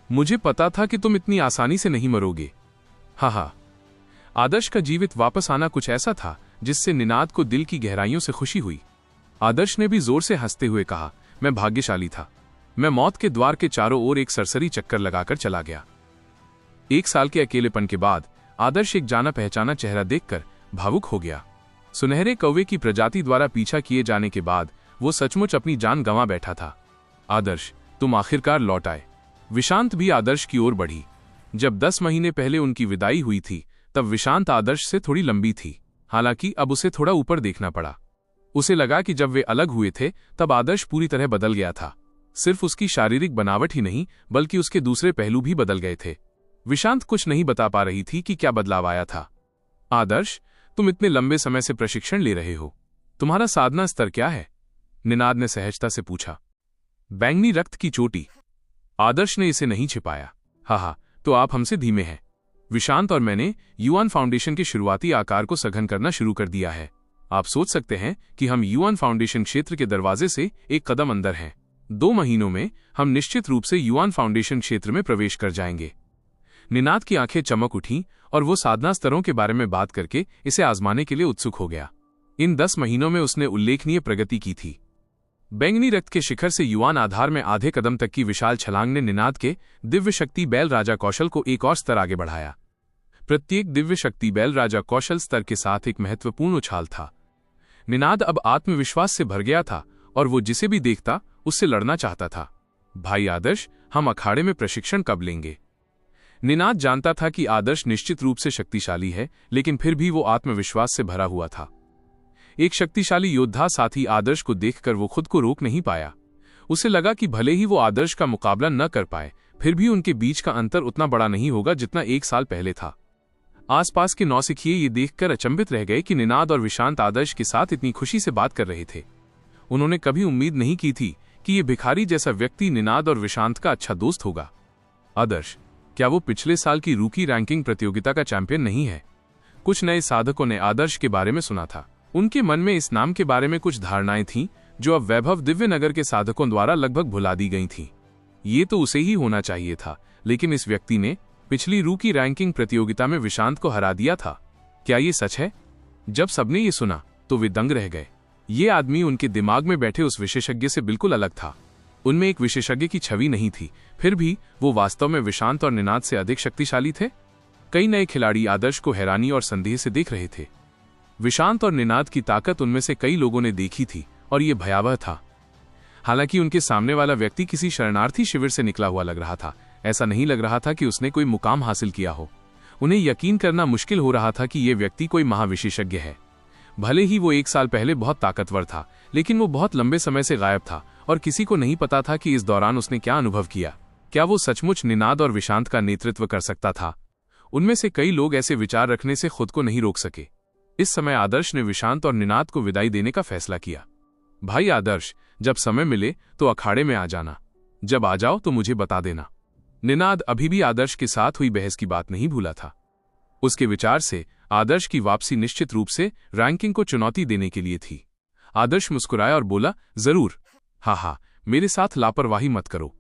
मुझे पता था कि तुम इतनी आसानी से नहीं मरोगे। हा। आदर्श का जीवित वापस आना कुछ ऐसा था जिससे निनाद को दिल की गहराइयों से खुशी हुई। आदर्श ने भी जोर से हंसते हुए कहा, मैं भाग्यशाली था। मैं मौत के द्वार के चारों ओर एक सरसरी चक्कर लगाकर चला गया। एक साल के अकेलेपन के बाद आदर्श एक जाना पहचाना चेहरा देखकर भावुक हो गया। सुनहरे कौवे की प्रजाति द्वारा पीछा किए जाने के बाद वो सचमुच अपनी जान गंवा बैठा था। आदर्श, तुम आखिरकार लौट आए। विशांत भी आदर्श की ओर बढ़ी। जब 10 महीने पहले उनकी विदाई हुई थी, तब विशांत आदर्श से थोड़ी लंबी थी। हालांकि अब उसे थोड़ा ऊपर देखना पड़ा। उसे लगा कि जब वे अलग हुए थे तब आदर्श पूरी तरह बदल गया था। सिर्फ उसकी शारीरिक बनावट ही नहीं, बल्कि उसके दूसरे पहलू भी बदल गए थे। विशांत कुछ नहीं बता पा रही थी कि क्या बदलाव आया था। आदर्श, तुम इतने लंबे समय से प्रशिक्षण ले रहे हो, तुम्हारा साधना स्तर क्या है? निनाद ने सहजता से पूछा। बैंगनी रक्त की चोटी। आदर्श ने इसे नहीं छिपाया। हा, तो आप हमसे धीमे हैं। विशांत और मैंने युआन फाउंडेशन के शुरुआती आकार को सघन करना शुरू कर दिया है। आप सोच सकते हैं कि हम युआन फाउंडेशन क्षेत्र के दरवाजे से एक कदम अंदर हैं। 2 महीनों में हम निश्चित रूप से युआन फाउंडेशन क्षेत्र में प्रवेश कर जाएंगे। निनाद की आंखें चमक उठीं और वो साधना स्तरों के बारे में बात करके इसे आजमाने के लिए उत्सुक हो गया। इन 10 महीनों में उसने उल्लेखनीय प्रगति की थी। बैंगनी रक्त के शिखर से युआन आधार में आधे कदम तक की विशाल छलांग ने निनाद के दिव्य शक्ति बैल राजा कौशल को एक और स्तर आगे बढ़ाया। प्रत्येक दिव्य शक्ति बैल राजा कौशल स्तर के साथ एक महत्वपूर्ण उछाल था। निनाद अब आत्मविश्वास से भर गया था और वो जिसे भी देखता उससे लड़ना चाहता था। भाई आदर्श, हम अखाड़े में प्रशिक्षण कब लेंगे? निनाद जानता था कि आदर्श निश्चित रूप से शक्तिशाली है, लेकिन फिर भी वो आत्मविश्वास से भरा हुआ था। एक शक्तिशाली योद्धा साथी आदर्श को देखकर वो खुद को रोक नहीं पाया। उसे लगा कि भले ही वो आदर्श का मुकाबला न कर पाए, फिर भी उनके बीच का अंतर उतना बड़ा नहीं होगा जितना 1 साल पहले था। आसपास के नौसिखिए ये देखकर अचंभित रह गए कि निनाद और विशांत आदर्श के साथ इतनी खुशी से बात कर रहे थे। उन्होंने कभी उम्मीद नहीं की थी कि ये भिखारी जैसा व्यक्ति निनाद और विशांत का अच्छा दोस्त होगा। आदर्श, क्या वो पिछले साल की रूकी रैंकिंग प्रतियोगिता का चैंपियन नहीं है? कुछ नए साधकों ने आदर्श के बारे में सुना था। उनके मन में इस नाम के बारे में कुछ धारणाएं थीं जो अब वैभव दिव्य नगर के साधकों द्वारा लगभग भुला दी गई थीं। ये तो उसे ही होना चाहिए था, लेकिन इस व्यक्ति ने पिछली रूकी रैंकिंग प्रतियोगिता में विशांत को हरा दिया था। क्या ये सच है? जब सबने ये सुना तो वे दंग रह गए। ये आदमी उनके दिमाग में बैठे उस विशेषज्ञ से बिल्कुल अलग था। उनमें एक विशेषज्ञ की छवि नहीं थी, फिर भी वो वास्तव में विशांत और निनाद से अधिक शक्तिशाली थे। कई नए खिलाड़ी आदर्श को हैरानी और संदेह से देख रहे थे। विशांत और निनाद की ताकत उनमें से कई लोगों ने देखी थी और ये भयावह था। हालांकि उनके सामने वाला व्यक्ति किसी शरणार्थी शिविर से निकला हुआ लग रहा था। ऐसा नहीं लग रहा था कि उसने कोई मुकाम हासिल किया हो। उन्हें यकीन करना मुश्किल हो रहा था कि यह व्यक्ति कोई महाविशेषज्ञ है। भले ही वो 1 साल पहले बहुत ताकतवर था, लेकिन वो बहुत लंबे समय से गायब था और किसी को नहीं पता था कि इस दौरान उसने क्या अनुभव किया। क्या वो सचमुच निनाद और विशांत का नेतृत्व कर सकता था? उनमें से कई लोग ऐसे विचार रखने से खुद को नहीं रोक सके। इस समय आदर्श ने विशांत और निनाद को विदाई देने का फैसला किया। भाई आदर्श, जब समय मिले तो अखाड़े में आ जाना। जब आ जाओ तो मुझे बता देना। निनाद अभी भी आदर्श के साथ हुई बहस की बात नहीं भूला था। उसके विचार से आदर्श की वापसी निश्चित रूप से रैंकिंग को चुनौती देने के लिए थी। आदर्श मुस्कुराया और बोला, जरूर। हाँ, मेरे साथ लापरवाही मत करो।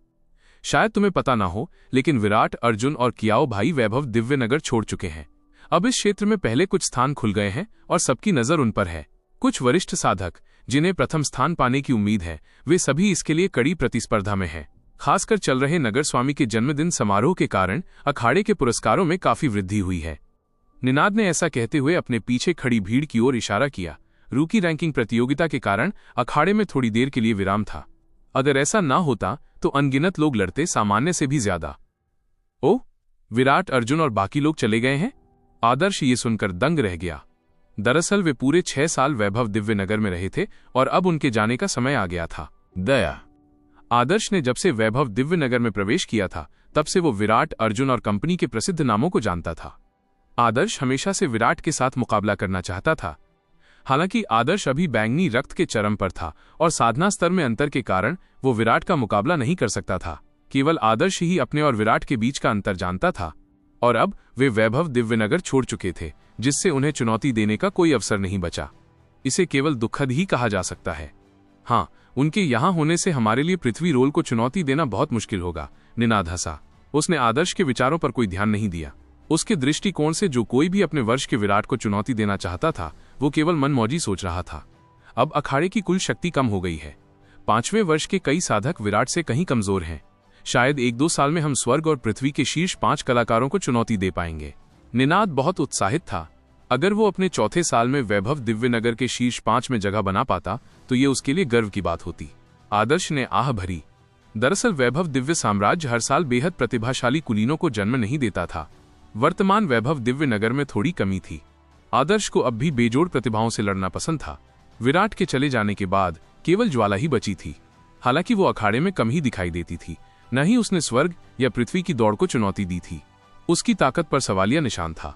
शायद तुम्हें पता ना हो, लेकिन विराट, अर्जुन और कियाओ भाई वैभव दिव्यनगर छोड़ चुके हैं। अब इस क्षेत्र में पहले कुछ स्थान खुल गए हैं और सबकी नजर उन पर है। कुछ वरिष्ठ साधक जिन्हें प्रथम स्थान पाने की उम्मीद है, वे सभी इसके लिए कड़ी प्रतिस्पर्धा में हैं। खासकर चल रहे नगर स्वामी के जन्मदिन समारोह के कारण अखाड़े के पुरस्कारों में काफी वृद्धि हुई है। निनाद ने ऐसा कहते हुए अपने पीछे खड़ी भीड़ की ओर इशारा किया। रूकी रैंकिंग प्रतियोगिता के कारण अखाड़े में थोड़ी देर के लिए विराम था। अगर ऐसा ना होता तो अनगिनत लोग लड़ते, सामान्य से भी ज्यादा। ओ, विराट, अर्जुन और बाकी लोग चले गए हैं? आदर्श ये सुनकर दंग रह गया। दरअसल वे पूरे 6 साल वैभव दिव्यनगर में रहे थे और अब उनके जाने का समय आ गया था। दया। आदर्श ने जब से वैभव दिव्यनगर में प्रवेश किया था, तब से वो विराट, अर्जुन और कंपनी के प्रसिद्ध नामों को जानता था। आदर्श हमेशा से विराट के साथ मुकाबला करना चाहता था। हालांकि आदर्श अभी बैंगनी रक्त के चरम पर था और साधना स्तर में अंतर के कारण वो विराट का मुकाबला नहीं कर सकता था। केवल आदर्श ही अपने और विराट के बीच का अंतर जानता था। और अब वे वैभव दिव्यनगर छोड़ चुके थे, जिससे उन्हें चुनौती देने का कोई अवसर नहीं बचा। इसे केवल दुखद ही कहा जा सकता है। हाँ, उनके यहां होने से हमारे लिए पृथ्वी रोल को चुनौती देना बहुत मुश्किल होगा। निनाद हंसा। उसने आदर्श के विचारों पर कोई ध्यान नहीं दिया। उसके दृष्टिकोण से जो कोई भी अपने वर्ष के विराट को चुनौती देना चाहता था, वो केवल मनमौजी सोच रहा था। अब अखाड़े की कुल शक्ति कम हो गई है। 5वें वर्ष के कई साधक विराट से कहीं कमजोर हैं। शायद 1-2 साल में हम स्वर्ग और पृथ्वी के शीर्ष 5 कलाकारों को चुनौती दे पाएंगे। निनाद बहुत उत्साहित था। अगर वो अपने 4थे साल में वैभव दिव्यनगर के शीर्ष 5 में जगह बना पाता तो ये उसके लिए गर्व की बात होती। आदर्श ने आह भरी। दरअसल वैभव दिव्य साम्राज्य हर साल बेहद प्रतिभाशाली कुलीनों को जन्म नहीं देता था। वर्तमान वैभव दिव्यनगर में थोड़ी कमी थी। आदर्श को अब भी बेजोड़ प्रतिभाओं से लड़ना पसंद था। विराट के चले जाने के बाद केवल ज्वाला ही बची थी। हालांकि वो अखाड़े में कम ही दिखाई देती थी। न ही उसने स्वर्ग या पृथ्वी की दौड़ को चुनौती दी थी। उसकी ताकत पर सवालिया निशान था।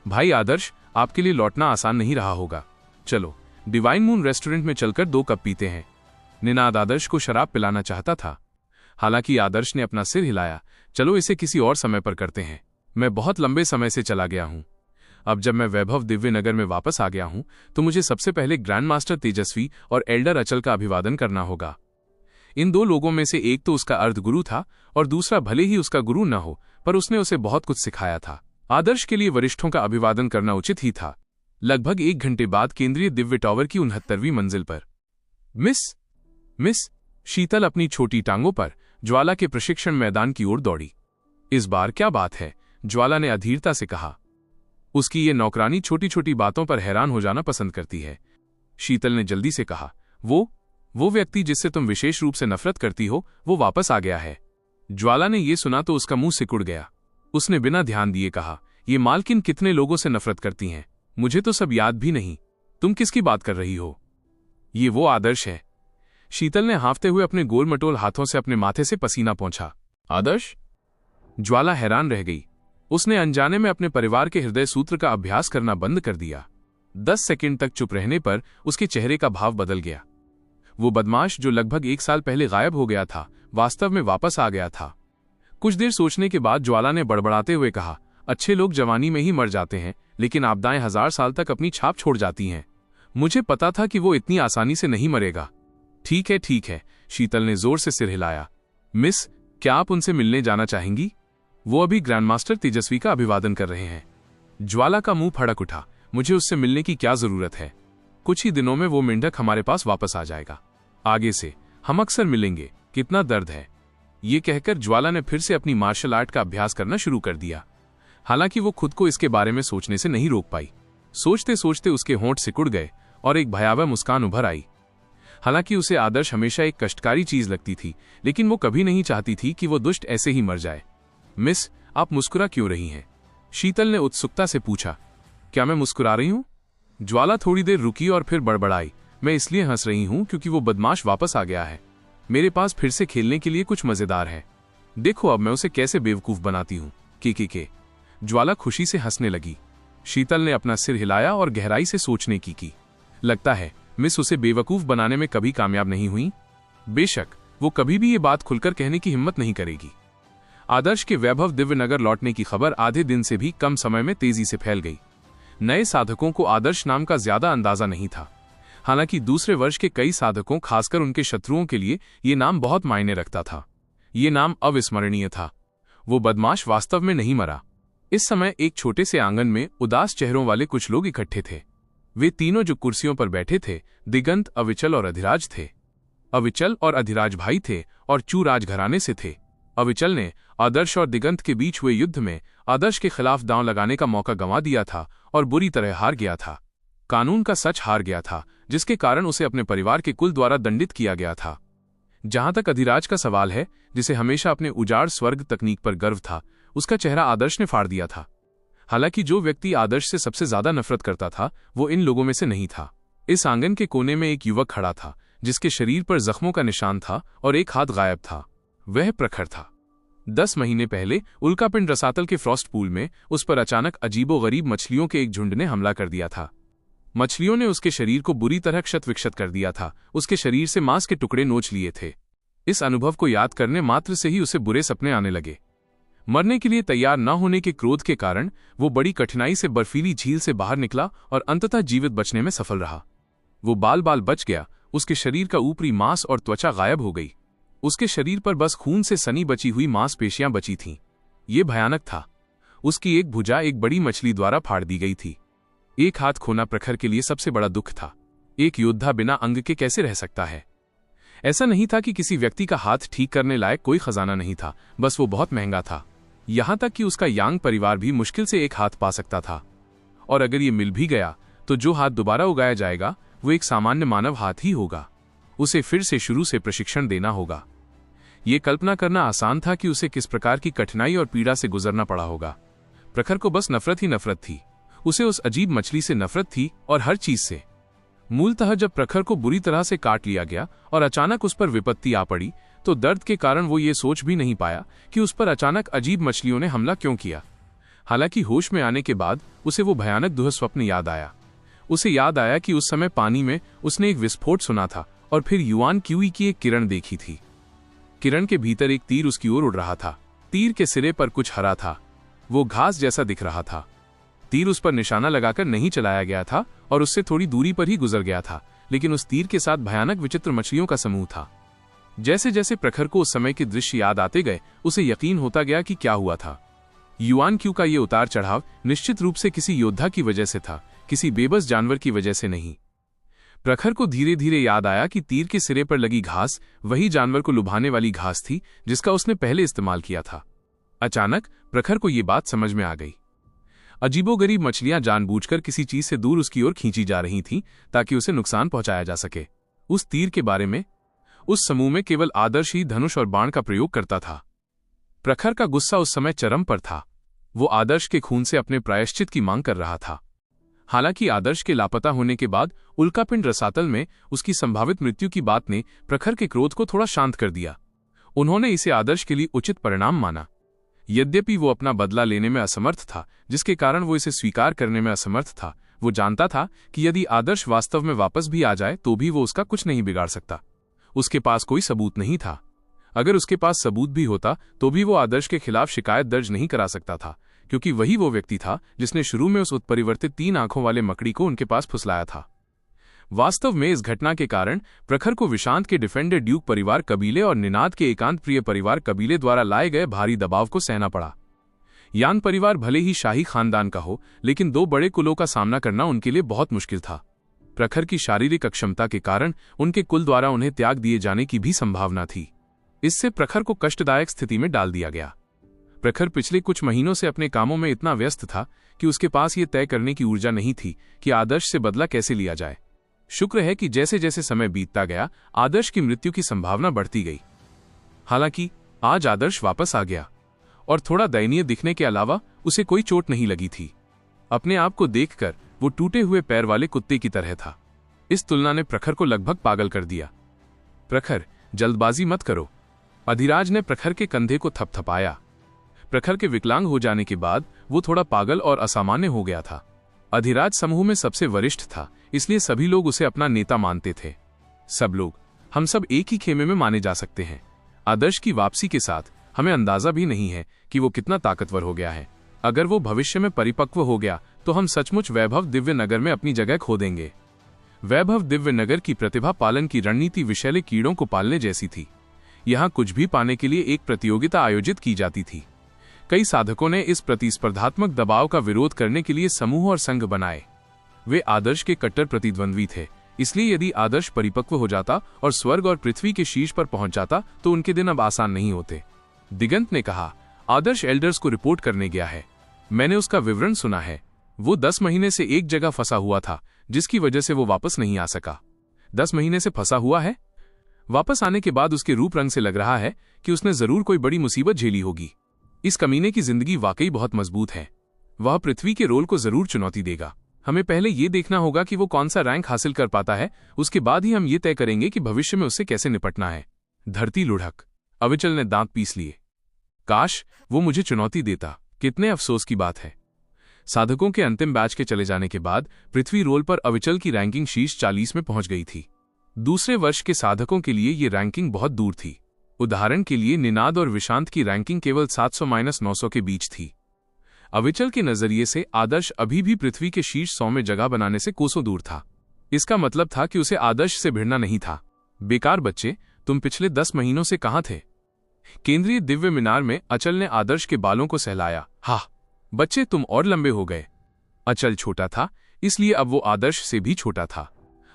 भाई आदर्श, आपके लिए लौटना आसान नहीं रहा होगा। चलो डिवाइन मून रेस्टोरेंट में चलकर 2 कप पीते हैं। निनाद आदर्श को शराब पिलाना चाहता था। हालांकि आदर्श ने अपना सिर हिलाया। चलो इसे किसी और समय पर करते हैं। मैं बहुत लंबे समय से चला गया हूं। अब जब मैं वैभव दिव्यनगर में वापस आ गया हूं तो मुझे सबसे पहले ग्रैंड मास्टर तेजस्वी और एल्डर अचल का अभिवादन करना होगा। इन 2 लोगों में से एक तो उसका अर्ध गुरु था और दूसरा भले ही उसका गुरु न हो, पर उसने उसे बहुत कुछ सिखाया था। आदर्श के लिए वरिष्ठों का अभिवादन करना उचित ही था। लगभग 1 घंटे बाद केंद्रीय दिव्य टावर की 69वीं मंजिल पर मिस शीतल अपनी छोटी टांगों पर ज्वाला के प्रशिक्षण मैदान की ओर दौड़ी। इस बार क्या बात है? ज्वाला ने अधीरता से कहा। उसकी ये नौकरानी छोटी छोटी बातों पर हैरान हो जाना पसंद करती है। शीतल ने जल्दी से कहा। वो व्यक्ति जिससे तुम विशेष रूप से नफरत करती हो, वो वापस आ गया है। ज्वाला ने यह सुना तो उसका मुंह सिकुड़ गया। उसने बिना ध्यान दिए कहा, ये मालकिन कितने लोगों से नफरत करती हैं, मुझे तो सब याद भी नहीं। तुम किसकी बात कर रही हो? ये वो आदर्श है। शीतल ने हांफते हुए अपने गोल मटोल हाथों से अपने माथे से पसीना पोंछा। आदर्श? ज्वाला हैरान रह गई। उसने अनजाने में अपने परिवार के हृदय सूत्र का अभ्यास करना बंद कर दिया। 10 सेकंड तक चुप रहने पर उसके चेहरे का भाव बदल गया। वो बदमाश जो लगभग 1 साल पहले गायब हो गया था, वास्तव में वापस आ गया था। कुछ देर सोचने के बाद ज्वाला ने बड़बड़ाते हुए कहा, अच्छे लोग जवानी में ही मर जाते हैं, लेकिन आपदाएं 1000 साल तक अपनी छाप छोड़ जाती हैं। मुझे पता था कि वो इतनी आसानी से नहीं मरेगा। ठीक है, शीतल ने जोर से सिर हिलाया। मिस, क्या आप उनसे मिलने जाना चाहेंगी? वो अभी ग्रैंडमास्टर तेजस्वी का अभिवादन कर रहे हैं। ज्वाला का मुंह फड़क उठा। मुझे उससे मिलने की क्या जरूरत है? कुछ ही दिनों में वो मेंढक हमारे पास वापस आ जाएगा। आगे से हम अक्सर मिलेंगे। कितना दर्द है। ये कहकर ज्वाला ने फिर से अपनी मार्शल आर्ट का अभ्यास करना शुरू कर दिया। हालांकि वो खुद को इसके बारे में सोचने से नहीं रोक पाई। सोचते सोचते उसके होंठ सिकुड़ गए और एक भयावह मुस्कान उभर आई। हालांकि उसे आदर्श हमेशा एक कष्टकारी चीज लगती थी, लेकिन वो कभी नहीं चाहती थी कि वो दुष्ट ऐसे ही मर जाए। मिस, आप मुस्कुरा क्यों रही हैं? शीतल ने उत्सुकता से पूछा। क्या मैं मुस्कुरा रही हूं? ज्वाला थोड़ी देर रुकी और फिर बड़बड़ाई। मैं इसलिए हंस रही हूं क्योंकि वो बदमाश वापस आ गया है। मेरे पास फिर से खेलने के लिए कुछ मजेदार है। देखो अब मैं उसे कैसे बेवकूफ बनाती हूं। के। ज्वाला खुशी से हंसने लगी। शीतल ने अपना सिर हिलाया और गहराई से सोचने की। लगता है मिस उसे बेवकूफ बनाने में कभी कामयाब नहीं हुई। बेशक वो कभी भी ये बात खुलकर कहने की हिम्मत नहीं करेगी। आदर्श के वैभव दिव्यनगर लौटने की खबर आधे दिन से भी कम समय में तेजी से फैल गई। नए साधकों को आदर्श नाम का ज्यादा अंदाजा नहीं था। हालांकि दूसरे वर्ष के कई साधकों, खासकर उनके शत्रुओं के लिए ये नाम बहुत मायने रखता था। ये नाम अविस्मरणीय था। वो बदमाश वास्तव में नहीं मरा। इस समय एक छोटे से आंगन में उदास चेहरों वाले कुछ लोग इकट्ठे थे। वे तीनों जो कुर्सियों पर बैठे थे, दिगंत, अविचल और अधिराज थे। अविचल और अधिराज भाई थे और चू राजघराने से थे। अविचल ने आदर्श और दिगंत के बीच हुए युद्ध में आदर्श के खिलाफ दांव लगाने का मौका गंवा दिया था और बुरी तरह हार गया था। कानून का सच हार गया था, जिसके कारण उसे अपने परिवार के कुल द्वारा दंडित किया गया था। जहां तक अधिराज का सवाल है, जिसे हमेशा अपने उजाड़ स्वर्ग तकनीक पर गर्व था, उसका चेहरा आदर्श ने फाड़ दिया था। हालांकि जो व्यक्ति आदर्श से सबसे ज्यादा नफरत करता था वो इन लोगों में से नहीं था। इस आंगन के कोने में एक युवक खड़ा था, जिसके शरीर पर जख्मों का निशान था और एक हाथ गायब था। वह प्रखर था। 10 महीने पहले उल्कापिंड रसातल के फ्रॉस्ट पूल में उस पर अचानक अजीबोगरीब मछलियों के एक झुंड ने हमला कर दिया था। मछलियों ने उसके शरीर को बुरी तरह क्षत विक्षत कर दिया था। उसके शरीर से मांस के टुकड़े नोच लिए थे। इस अनुभव को याद करने मात्र से ही उसे बुरे सपने आने लगे। मरने के लिए तैयार न होने के क्रोध के कारण वो बड़ी कठिनाई से बर्फीली झील से बाहर निकला और अंततः जीवित बचने में सफल रहा। वो बाल बाल बच गया। उसके शरीर का ऊपरी मांस और त्वचा गायब हो गई। उसके शरीर पर बस खून से सनी बची हुई मांसपेशियां बची थीं। ये भयानक था। उसकी एक भुजा एक बड़ी मछली द्वारा फाड़ दी गई थी। एक हाथ खोना प्रखर के लिए सबसे बड़ा दुख था। एक योद्धा बिना अंग के कैसे रह सकता है? ऐसा नहीं था कि किसी व्यक्ति का हाथ ठीक करने लायक कोई खजाना नहीं था, बस वो बहुत महंगा था। यहां तक कि उसका यांग परिवार भी मुश्किल से एक हाथ पा सकता था। और अगर ये मिल भी गया तो जो हाथ दोबारा उगाया जाएगा वो एक सामान्य मानव हाथ ही होगा। उसे फिर से शुरू से प्रशिक्षण देना होगा। ये कल्पना करना आसान था कि उसे किस प्रकार की कठिनाई और पीड़ा से गुजरना पड़ा होगा। प्रखर को बस नफरत ही नफरत थी। उसे उस अजीब मछली से नफरत थी और हर चीज से। मूलतः जब प्रखर को बुरी तरह से काट लिया गया और अचानक उस पर विपत्ति आ पड़ी, तो दर्द के कारण वो ये सोच भी नहीं पाया कि उस पर अचानक अजीब मछलियों ने हमला क्यों किया। हालांकि होश में आने के बाद उसे वो भयानक दुःस्वप्न याद आया। उसे याद आया कि उस समय पानी में उसने एक विस्फोट सुना था और फिर युआन क्यूई की एक किरण देखी थी। किरण के भीतर एक तीर उसकी ओर उड़ रहा था। तीर के सिरे पर कुछ हरा था। वो घास जैसा दिख रहा था। तीर उस पर निशाना लगाकर नहीं चलाया गया था और उससे थोड़ी दूरी पर ही गुजर गया था, लेकिन उस तीर के साथ भयानक विचित्र मछलियों का समूह था। जैसे जैसे प्रखर को उस समय के दृश्य याद आते गए, उसे यकीन होता गया कि क्या हुआ था। युआन क्यू का ये उतार चढ़ाव निश्चित रूप से किसी योद्धा की वजह से था, किसी बेबस जानवर की वजह से नहीं। प्रखर को धीरे धीरे याद आया कि तीर के सिरे पर लगी घास वही जानवर को लुभाने वाली घास थी जिसका उसने पहले इस्तेमाल किया था। अचानक प्रखर को ये बात समझ में आ गई। अजीबोगरीब मछलियां जानबूझकर किसी चीज से दूर उसकी ओर खींची जा रही थीं ताकि उसे नुकसान पहुंचाया जा सके। उस तीर के बारे में, उस समूह में केवल आदर्श ही धनुष और बाण का प्रयोग करता था। प्रखर का गुस्सा उस समय चरम पर था। वो आदर्श के खून से अपने प्रायश्चित की मांग कर रहा था। हालांकि आदर्श के लापता होने के बाद उल्कापिंड रसातल में उसकी संभावित मृत्यु की बात ने प्रखर के क्रोध को थोड़ा शांत कर दिया। उन्होंने इसे आदर्श के लिए उचित परिणाम माना। यद्यपि वो अपना बदला लेने में असमर्थ था, जिसके कारण वो इसे स्वीकार करने में असमर्थ था। वो जानता था कि यदि आदर्श वास्तव में वापस भी आ जाए तो भी वो उसका कुछ नहीं बिगाड़ सकता। उसके पास कोई सबूत नहीं था। अगर उसके पास सबूत भी होता तो भी वो आदर्श के खिलाफ शिकायत दर्ज नहीं करा सकता था, क्योंकि वही वो व्यक्ति था जिसने शुरू में उस उत्परिवर्तित 3 आंखों वाले मकड़ी को उनके पास फुसलाया था। वास्तव में इस घटना के कारण प्रखर को विशांत के डिफेंडर ड्यूक परिवार कबीले और निनाद के एकांत प्रिय परिवार कबीले द्वारा लाए गए भारी दबाव को सहना पड़ा। यान परिवार भले ही शाही खानदान का हो, लेकिन 2 बड़े कुलों का सामना करना उनके लिए बहुत मुश्किल था। प्रखर की शारीरिक अक्षमता के कारण उनके कुल द्वारा उन्हें त्याग दिए जाने की भी संभावना थी। इससे प्रखर को कष्टदायक स्थिति में डाल दिया गया। प्रखर पिछले कुछ महीनों से अपने कामों में इतना व्यस्त था कि उसके पास ये तय करने की ऊर्जा नहीं थी कि आदर्श से बदला कैसे लिया जाए। शुक्र है कि जैसे जैसे समय बीतता गया, आदर्श की मृत्यु की संभावना बढ़ती गई। हालांकि आज आदर्श वापस आ गया और थोड़ा दयनीय दिखने के अलावा उसे कोई चोट नहीं लगी थी। अपने आप को देखकर वो टूटे हुए पैर वाले कुत्ते की तरह था। इस तुलना ने प्रखर को लगभग पागल कर दिया। प्रखर, जल्दबाजी मत करो। अधिराज ने प्रखर के कंधे को थपथपाया। प्रखर के विकलांग हो जाने के बाद वो थोड़ा पागल और असामान्य हो गया था। अधिराज समूह में सबसे वरिष्ठ था, इसलिए सभी लोग उसे अपना नेता मानते थे। सब लोग, हम सब एक ही खेमे में माने जा सकते हैं। आदर्श की वापसी के साथ हमें अंदाजा भी नहीं है कि वो कितना ताकतवर हो गया है। अगर वो भविष्य में परिपक्व हो गया तो हम सचमुच वैभव दिव्य नगर में अपनी जगह खो देंगे। वैभव दिव्य नगर की प्रतिभा पालन की रणनीति विषैले कीड़ों को पालने जैसी थी। यहाँ कुछ भी पाने के लिए एक प्रतियोगिता आयोजित की जाती थी। कई साधकों ने इस प्रतिस्पर्धात्मक दबाव का विरोध करने के लिए समूह और संघ बनाए। वे आदर्श के कट्टर प्रतिद्वंद्वी थे, इसलिए यदि आदर्श परिपक्व हो जाता और स्वर्ग और पृथ्वी के शीर्ष पर पहुंच जाता तो उनके दिन अब आसान नहीं होते। दिगंत ने कहा, आदर्श एल्डर्स को रिपोर्ट करने गया है। मैंने उसका विवरण सुना है। वो 10 महीने से एक जगह फंसा हुआ था, जिसकी वजह से वो वापस नहीं आ सका। 10 महीने से फंसा हुआ है? वापस आने के बाद उसके रूप रंग से लग रहा है कि उसने जरूर कोई बड़ी मुसीबत झेली होगी। इस कमीने की जिंदगी वाकई बहुत मजबूत है। वह पृथ्वी के रोल को जरूर चुनौती देगा। हमें पहले ये देखना होगा कि वो कौन सा रैंक हासिल कर पाता है, उसके बाद ही हम ये तय करेंगे कि भविष्य में उससे कैसे निपटना है। धरती लुढ़क। अविचल ने दांत पीस लिए। काश वो मुझे चुनौती देता। कितने अफसोस की बात है। साधकों के अंतिम बैच के चले जाने के बाद पृथ्वी रोल पर अविचल की रैंकिंग शीर्ष 40 में पहुंच गई थी। दूसरे वर्ष के साधकों के लिए ये रैंकिंग बहुत दूर थी। उदाहरण के लिए निनाद और विशांत की रैंकिंग केवल 700-900 के बीच थी। अविचल के नजरिए से आदर्श अभी भी पृथ्वी के शीर्ष 100 में जगह बनाने से कोसों दूर था। इसका मतलब था कि उसे आदर्श से भिड़ना नहीं था। बेकार बच्चे, तुम पिछले 10 महीनों से कहां थे? केंद्रीय दिव्य मीनार में अचल ने आदर्श के बालों को सहलाया। हा, बच्चे तुम और लंबे हो गए। अचल छोटा था, इसलिए अब वो आदर्श से भी छोटा था।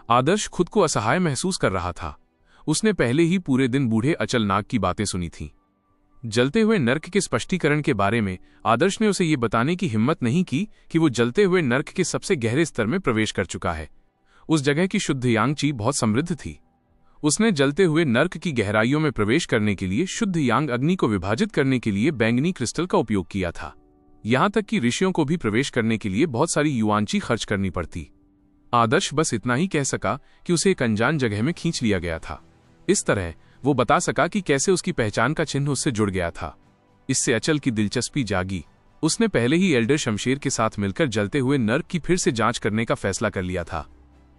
आदर्श खुद को असहाय महसूस कर रहा था। उसने पहले ही पूरे दिन बूढ़े अचल नाग की बातें सुनी थीं। जलते हुए नर्क के स्पष्टीकरण के बारे में आदर्श ने उसे ये बताने की हिम्मत नहीं की कि वो जलते हुए नर्क के सबसे गहरे स्तर में प्रवेश कर चुका है। उस जगह की शुद्ध यांग ची बहुत समृद्ध थी। उसने जलते हुए नर्क की गहराइयों में प्रवेश करने के लिए शुद्ध यांग अग्नि को विभाजित करने के लिए बैंगनी क्रिस्टल का उपयोग किया था। यहां तक कि ऋषियों को भी प्रवेश करने के लिए बहुत सारी युआंची खर्च करनी पड़ती। आदर्श बस इतना ही कह सका कि उसे एक अनजान जगह में खींच लिया गया था। इस तरह वो बता सका कि कैसे उसकी पहचान का चिन्ह उससे जुड़ गया था। इससे अचल की दिलचस्पी जागी। उसने पहले ही एल्डर शमशेर के साथ मिलकर जलते हुए नर्क की फिर से जांच करने का फैसला कर लिया था।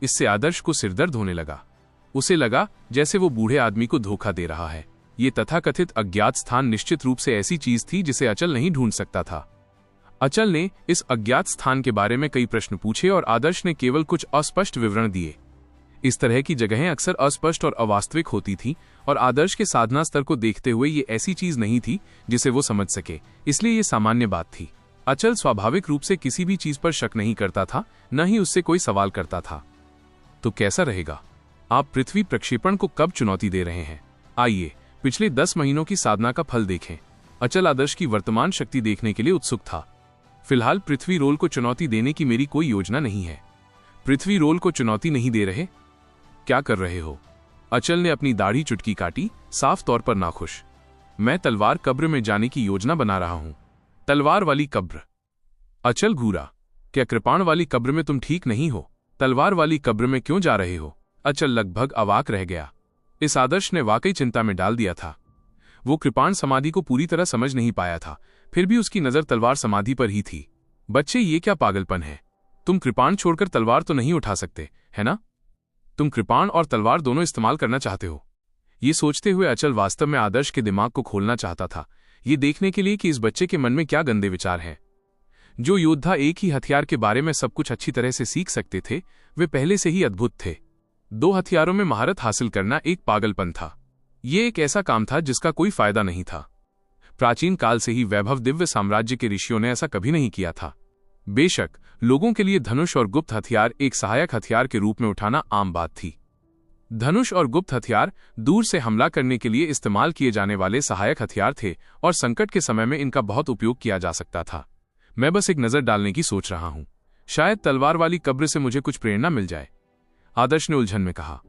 इससे आदर्श को सिरदर्द होने लगा। उसे लगा जैसे वो बूढ़े आदमी को धोखा दे रहा है। ये तथाकथित अज्ञात स्थान निश्चित रूप से ऐसी चीज थी जिसे अचल नहीं ढूंढ सकता था। अचल ने इस अज्ञात स्थान के बारे में कई प्रश्न पूछे और आदर्श ने केवल कुछ अस्पष्ट विवरण दिए। इस तरह की जगहें अक्सर अस्पष्ट और अवास्तविक होती थीं और आदर्श के साधना स्तर को देखते हुए ये ऐसी चीज नहीं थी जिसे वो समझ सके, इसलिए ये सामान्य बात थी। अचल स्वाभाविक रूप से किसी भी चीज पर शक नहीं करता था, न ही उससे कोई सवाल करता था। तो कैसा रहेगा? आप पृथ्वी प्रक्षेपण को कब चुनौती दे रहे हैं? आइए पिछले 10 महीनों की साधना का फल देखें। अचल आदर्श की वर्तमान शक्ति देखने के लिए उत्सुक था। फिलहाल पृथ्वी रोल को चुनौती देने की मेरी कोई योजना नहीं है। पृथ्वी रोल को चुनौती नहीं दे रहे? क्या कर रहे हो? अचल ने अपनी दाढ़ी चुटकी काटी, साफ तौर पर नाखुश। मैं तलवार कब्र में जाने की योजना बना रहा हूं। तलवार वाली कब्र? अचल घूरा। क्या कृपाण वाली कब्र में तुम ठीक नहीं हो? तलवार वाली कब्र में क्यों जा रहे हो? अचल लगभग अवाक रह गया। इस आदर्श ने वाकई चिंता में डाल दिया था। वो कृपाण समाधि को पूरी तरह समझ नहीं पाया था, फिर भी उसकी नजर तलवार समाधि पर ही थी। बच्चे, ये क्या पागलपन है? तुम कृपाण छोड़कर तलवार तो नहीं उठा सकते, है ना? तुम कृपाण और तलवार दोनों इस्तेमाल करना चाहते हो। ये सोचते हुए अचल वास्तव में आदर्श के दिमाग को खोलना चाहता था, ये देखने के लिए कि इस बच्चे के मन में क्या गंदे विचार हैं। जो योद्धा एक ही हथियार के बारे में सब कुछ अच्छी तरह से सीख सकते थे, वे पहले से ही अद्भुत थे। 2 हथियारों में महारत हासिल करना एक पागलपन था। ये एक ऐसा काम था जिसका कोई फायदा नहीं था। प्राचीन काल से ही वैभव दिव्य साम्राज्य के ऋषियों ने ऐसा कभी नहीं किया था। बेशक लोगों के लिए धनुष और गुप्त हथियार एक सहायक हथियार के रूप में उठाना आम बात थी। धनुष और गुप्त हथियार दूर से हमला करने के लिए इस्तेमाल किए जाने वाले सहायक हथियार थे और संकट के समय में इनका बहुत उपयोग किया जा सकता था। मैं बस एक नजर डालने की सोच रहा हूं, शायद तलवार वाली कब्र से मुझे कुछ प्रेरणा मिल जाए, आदर्श ने उलझन में कहा।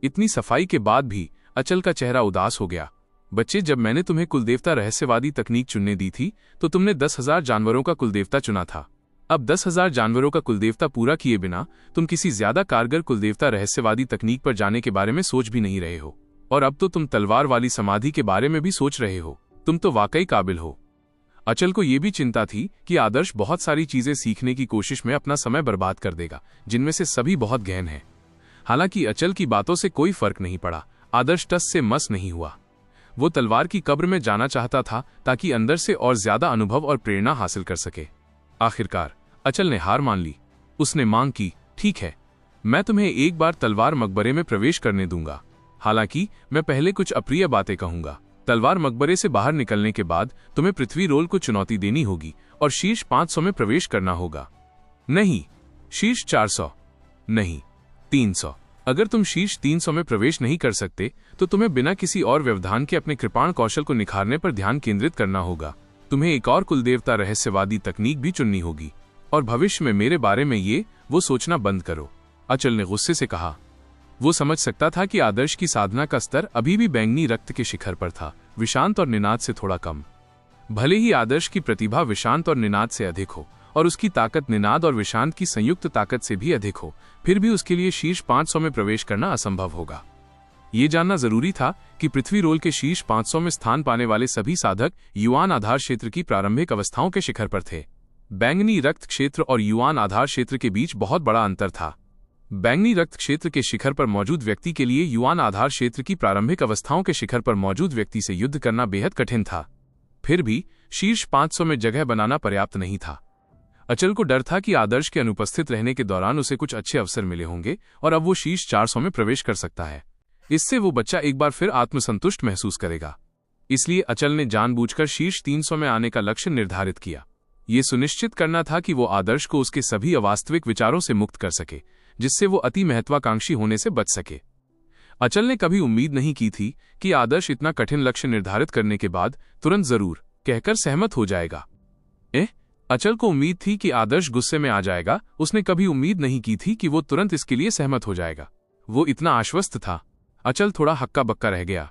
इतनी सफाई के बाद भी अचल का चेहरा उदास हो गया। बच्चे, जब मैंने तुम्हें कुलदेवता रहस्यवादी तकनीक चुनने दी थी तो तुमने 10,000 जानवरों का कुलदेवता चुना था। अब 10,000 जानवरों का कुलदेवता पूरा किए बिना तुम किसी ज्यादा कारगर कुलदेवता रहस्यवादी तकनीक पर जाने के बारे में सोच भी नहीं रहे हो, और अब तो तुम तलवार वाली समाधि के बारे में भी सोच रहे हो। तुम तो वाकई काबिल हो। अचल को यह भी चिंता थी कि आदर्श बहुत सारी चीजें सीखने की कोशिश में अपना समय बर्बाद कर देगा, जिनमें से सभी बहुत गहन हैं। हालांकि अचल की बातों से कोई फर्क नहीं पड़ा। आदर्श टस से मस नहीं हुआ। वो तलवार की कब्र में जाना चाहता था ताकि अंदर से और ज्यादा अनुभव और प्रेरणा हासिल कर सके। आखिरकार अचल ने हार मान ली। उसने मांग की, ठीक है, मैं तुम्हें एक बार तलवार मकबरे में प्रवेश करने दूंगा। हालांकि मैं पहले कुछ अप्रिय बातें कहूंगा। तलवार मकबरे से बाहर निकलने के बाद तुम्हें पृथ्वी रोल को चुनौती देनी होगी और शीर्ष 500 में प्रवेश करना होगा। नहीं, शीर्ष 400, नहीं 300। अगर तुम शीर्ष 300 में प्रवेश नहीं कर सकते तो तुम्हें बिना किसी और व्यवधान के अपने कृपाण कौशल को निखारने पर ध्यान केंद्रित करना होगा। तुम्हें एक और कुलदेवता रहस्यवादी तकनीक भी चुननी होगी, और भविष्य में मेरे बारे में वो सोचना बंद करो। अचल ने गुस्से से कहा। वो समझ सकता था कि आदर्श की साधना का स्तर अभी भी बैंगनी रक्त के शिखर पर था, विशांत और निनाद से थोड़ा कम। भले ही आदर्श की प्रतिभा विशांत और निनाद से अधिक हो और उसकी ताकत निनाद और विशांत की संयुक्त ताकत से भी अधिक हो, फिर भी उसके लिए शीर्ष 500 में प्रवेश करना असंभव होगा। ये जानना जरूरी था कि पृथ्वी रोल के शीर्ष 500 में स्थान पाने वाले सभी साधक युआन आधार क्षेत्र की प्रारंभिक अवस्थाओं के शिखर पर थे। बैंगनी रक्त क्षेत्र और युआन आधार क्षेत्र के बीच बहुत बड़ा अंतर था। बैंगनी रक्त क्षेत्र के शिखर पर मौजूद व्यक्ति के लिए युआन आधार क्षेत्र की प्रारंभिक अवस्थाओं के शिखर पर मौजूद व्यक्ति से युद्ध करना बेहद कठिन था। फिर भी शीर्ष 500 में जगह बनाना पर्याप्त नहीं था। अचल को डर था कि आदर्श के अनुपस्थित रहने के दौरान उसे कुछ अच्छे अवसर मिले होंगे और अब वो शीर्ष 400 में प्रवेश कर सकता है। इससे वो बच्चा एक बार फिर आत्मसंतुष्ट महसूस करेगा। इसलिए अचल ने जानबूझकर शीर्ष 300 में आने का लक्ष्य निर्धारित किया। ये सुनिश्चित करना था कि वो आदर्श को उसके सभी अवास्तविक विचारों से मुक्त कर सके, जिससे वो अति महत्वाकांक्षी होने से बच सके। अचल ने कभी उम्मीद नहीं की थी कि आदर्श इतना कठिन लक्ष्य निर्धारित करने के बाद तुरंत जरूर कहकर सहमत हो जाएगा। अचल को उम्मीद थी कि आदर्श गुस्से में आ जाएगा। उसने कभी उम्मीद नहीं की थी कि वो तुरंत इसके लिए सहमत हो जाएगा। वो इतना आश्वस्त था। अचल थोड़ा हक्का बक्का रह गया।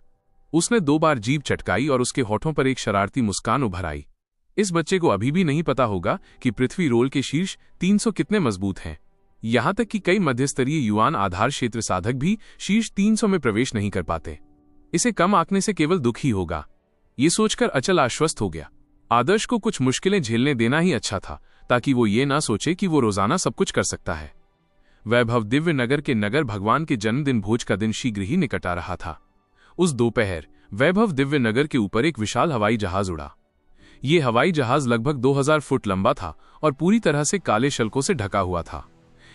उसने 2 बार जीभ चटकाई और उसके होठों पर एक शरारती मुस्कान उभर आई। इस बच्चे को अभी भी नहीं पता होगा कि पृथ्वी रोल के शीर्ष 300 कितने मजबूत हैं। यहां तक कि कई मध्यस्तरीय युआन आधार क्षेत्र साधक भी शीर्ष 300 में प्रवेश नहीं कर पाते। इसे कम आंकने से केवल दुख ही होगा। ये सोचकर अचल आश्वस्त हो गया। आदर्श को कुछ मुश्किलें झेलने देना ही अच्छा था, ताकि वो ये ना सोचे कि वो रोजाना सब कुछ कर सकता है। वैभव दिव्य नगर के नगर भगवान के जन्मदिन भोज का दिन शीघ्र ही निकट आ रहा था। उस दोपहर वैभव दिव्य नगर के ऊपर एक विशाल हवाई जहाज उड़ा। ये हवाई जहाज लगभग 2000 फुट लंबा था और पूरी तरह से काले शल्कों से ढका हुआ था।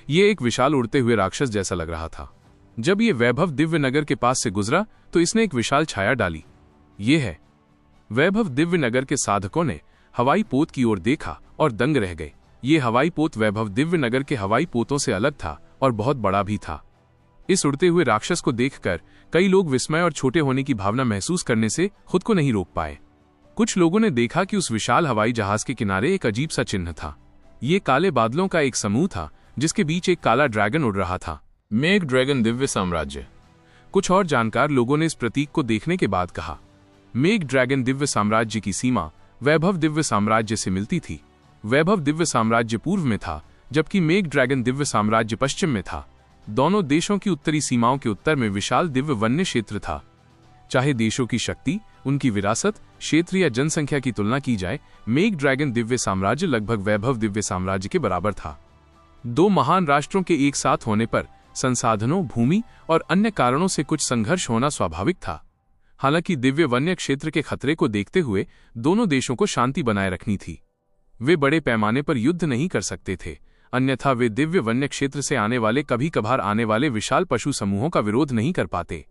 ये एक विशाल उड़ते हुए राक्षस जैसा लग रहा था। जब ये वैभव दिव्य नगर के पास से गुजरा तो इसने एक विशाल छाया डाली। ये है। वैभव दिव्य नगर के साधकों ने हवाई पोत की ओर देखा और दंग रह गए। ये हवाई पोत वैभव दिव्य नगर के हवाई पोतों से अलग था और बहुत बड़ा भी था। इस उड़ते हुए राक्षस को देखकर कई लोग विस्मय और छोटे होने की भावना महसूस करने से खुद को नहीं रोक पाए। कुछ लोगों ने देखा कि उस विशाल हवाई जहाज के किनारे एक अजीब सा चिन्ह था। ये काले बादलों का एक समूह था जिसके बीच एक काला ड्रैगन उड़ रहा था। मेघ ड्रैगन दिव्य साम्राज्य। कुछ और जानकार लोगों ने इस प्रतीक को देखने के बाद कहा, मेघ ड्रैगन दिव्य साम्राज्य की सीमा वैभव दिव्य साम्राज्य से मिलती थी। वैभव दिव्य साम्राज्य पूर्व में था, जबकि मेघ ड्रैगन दिव्य साम्राज्य पश्चिम में था। दोनों देशों की उत्तरी सीमाओं के उत्तर में विशाल दिव्य वन्य क्षेत्र था। चाहे देशों की शक्ति, उनकी विरासत, क्षेत्र या जनसंख्या की तुलना की जाए, मेघ ड्रैगन दिव्य साम्राज्य लगभग वैभव दिव्य साम्राज्य के बराबर था। 2 महान राष्ट्रों के एक साथ होने पर संसाधनों, भूमि और अन्य कारणों से कुछ संघर्ष होना स्वाभाविक था। हालांकि दिव्य वन्य क्षेत्र के खतरे को देखते हुए दोनों देशों को शांति बनाए रखनी थी। वे बड़े पैमाने पर युद्ध नहीं कर सकते थे, अन्यथा वे दिव्य वन्य क्षेत्र से आने वाले कभी कभार आने वाले विशाल पशु समूहों का विरोध नहीं कर पाते।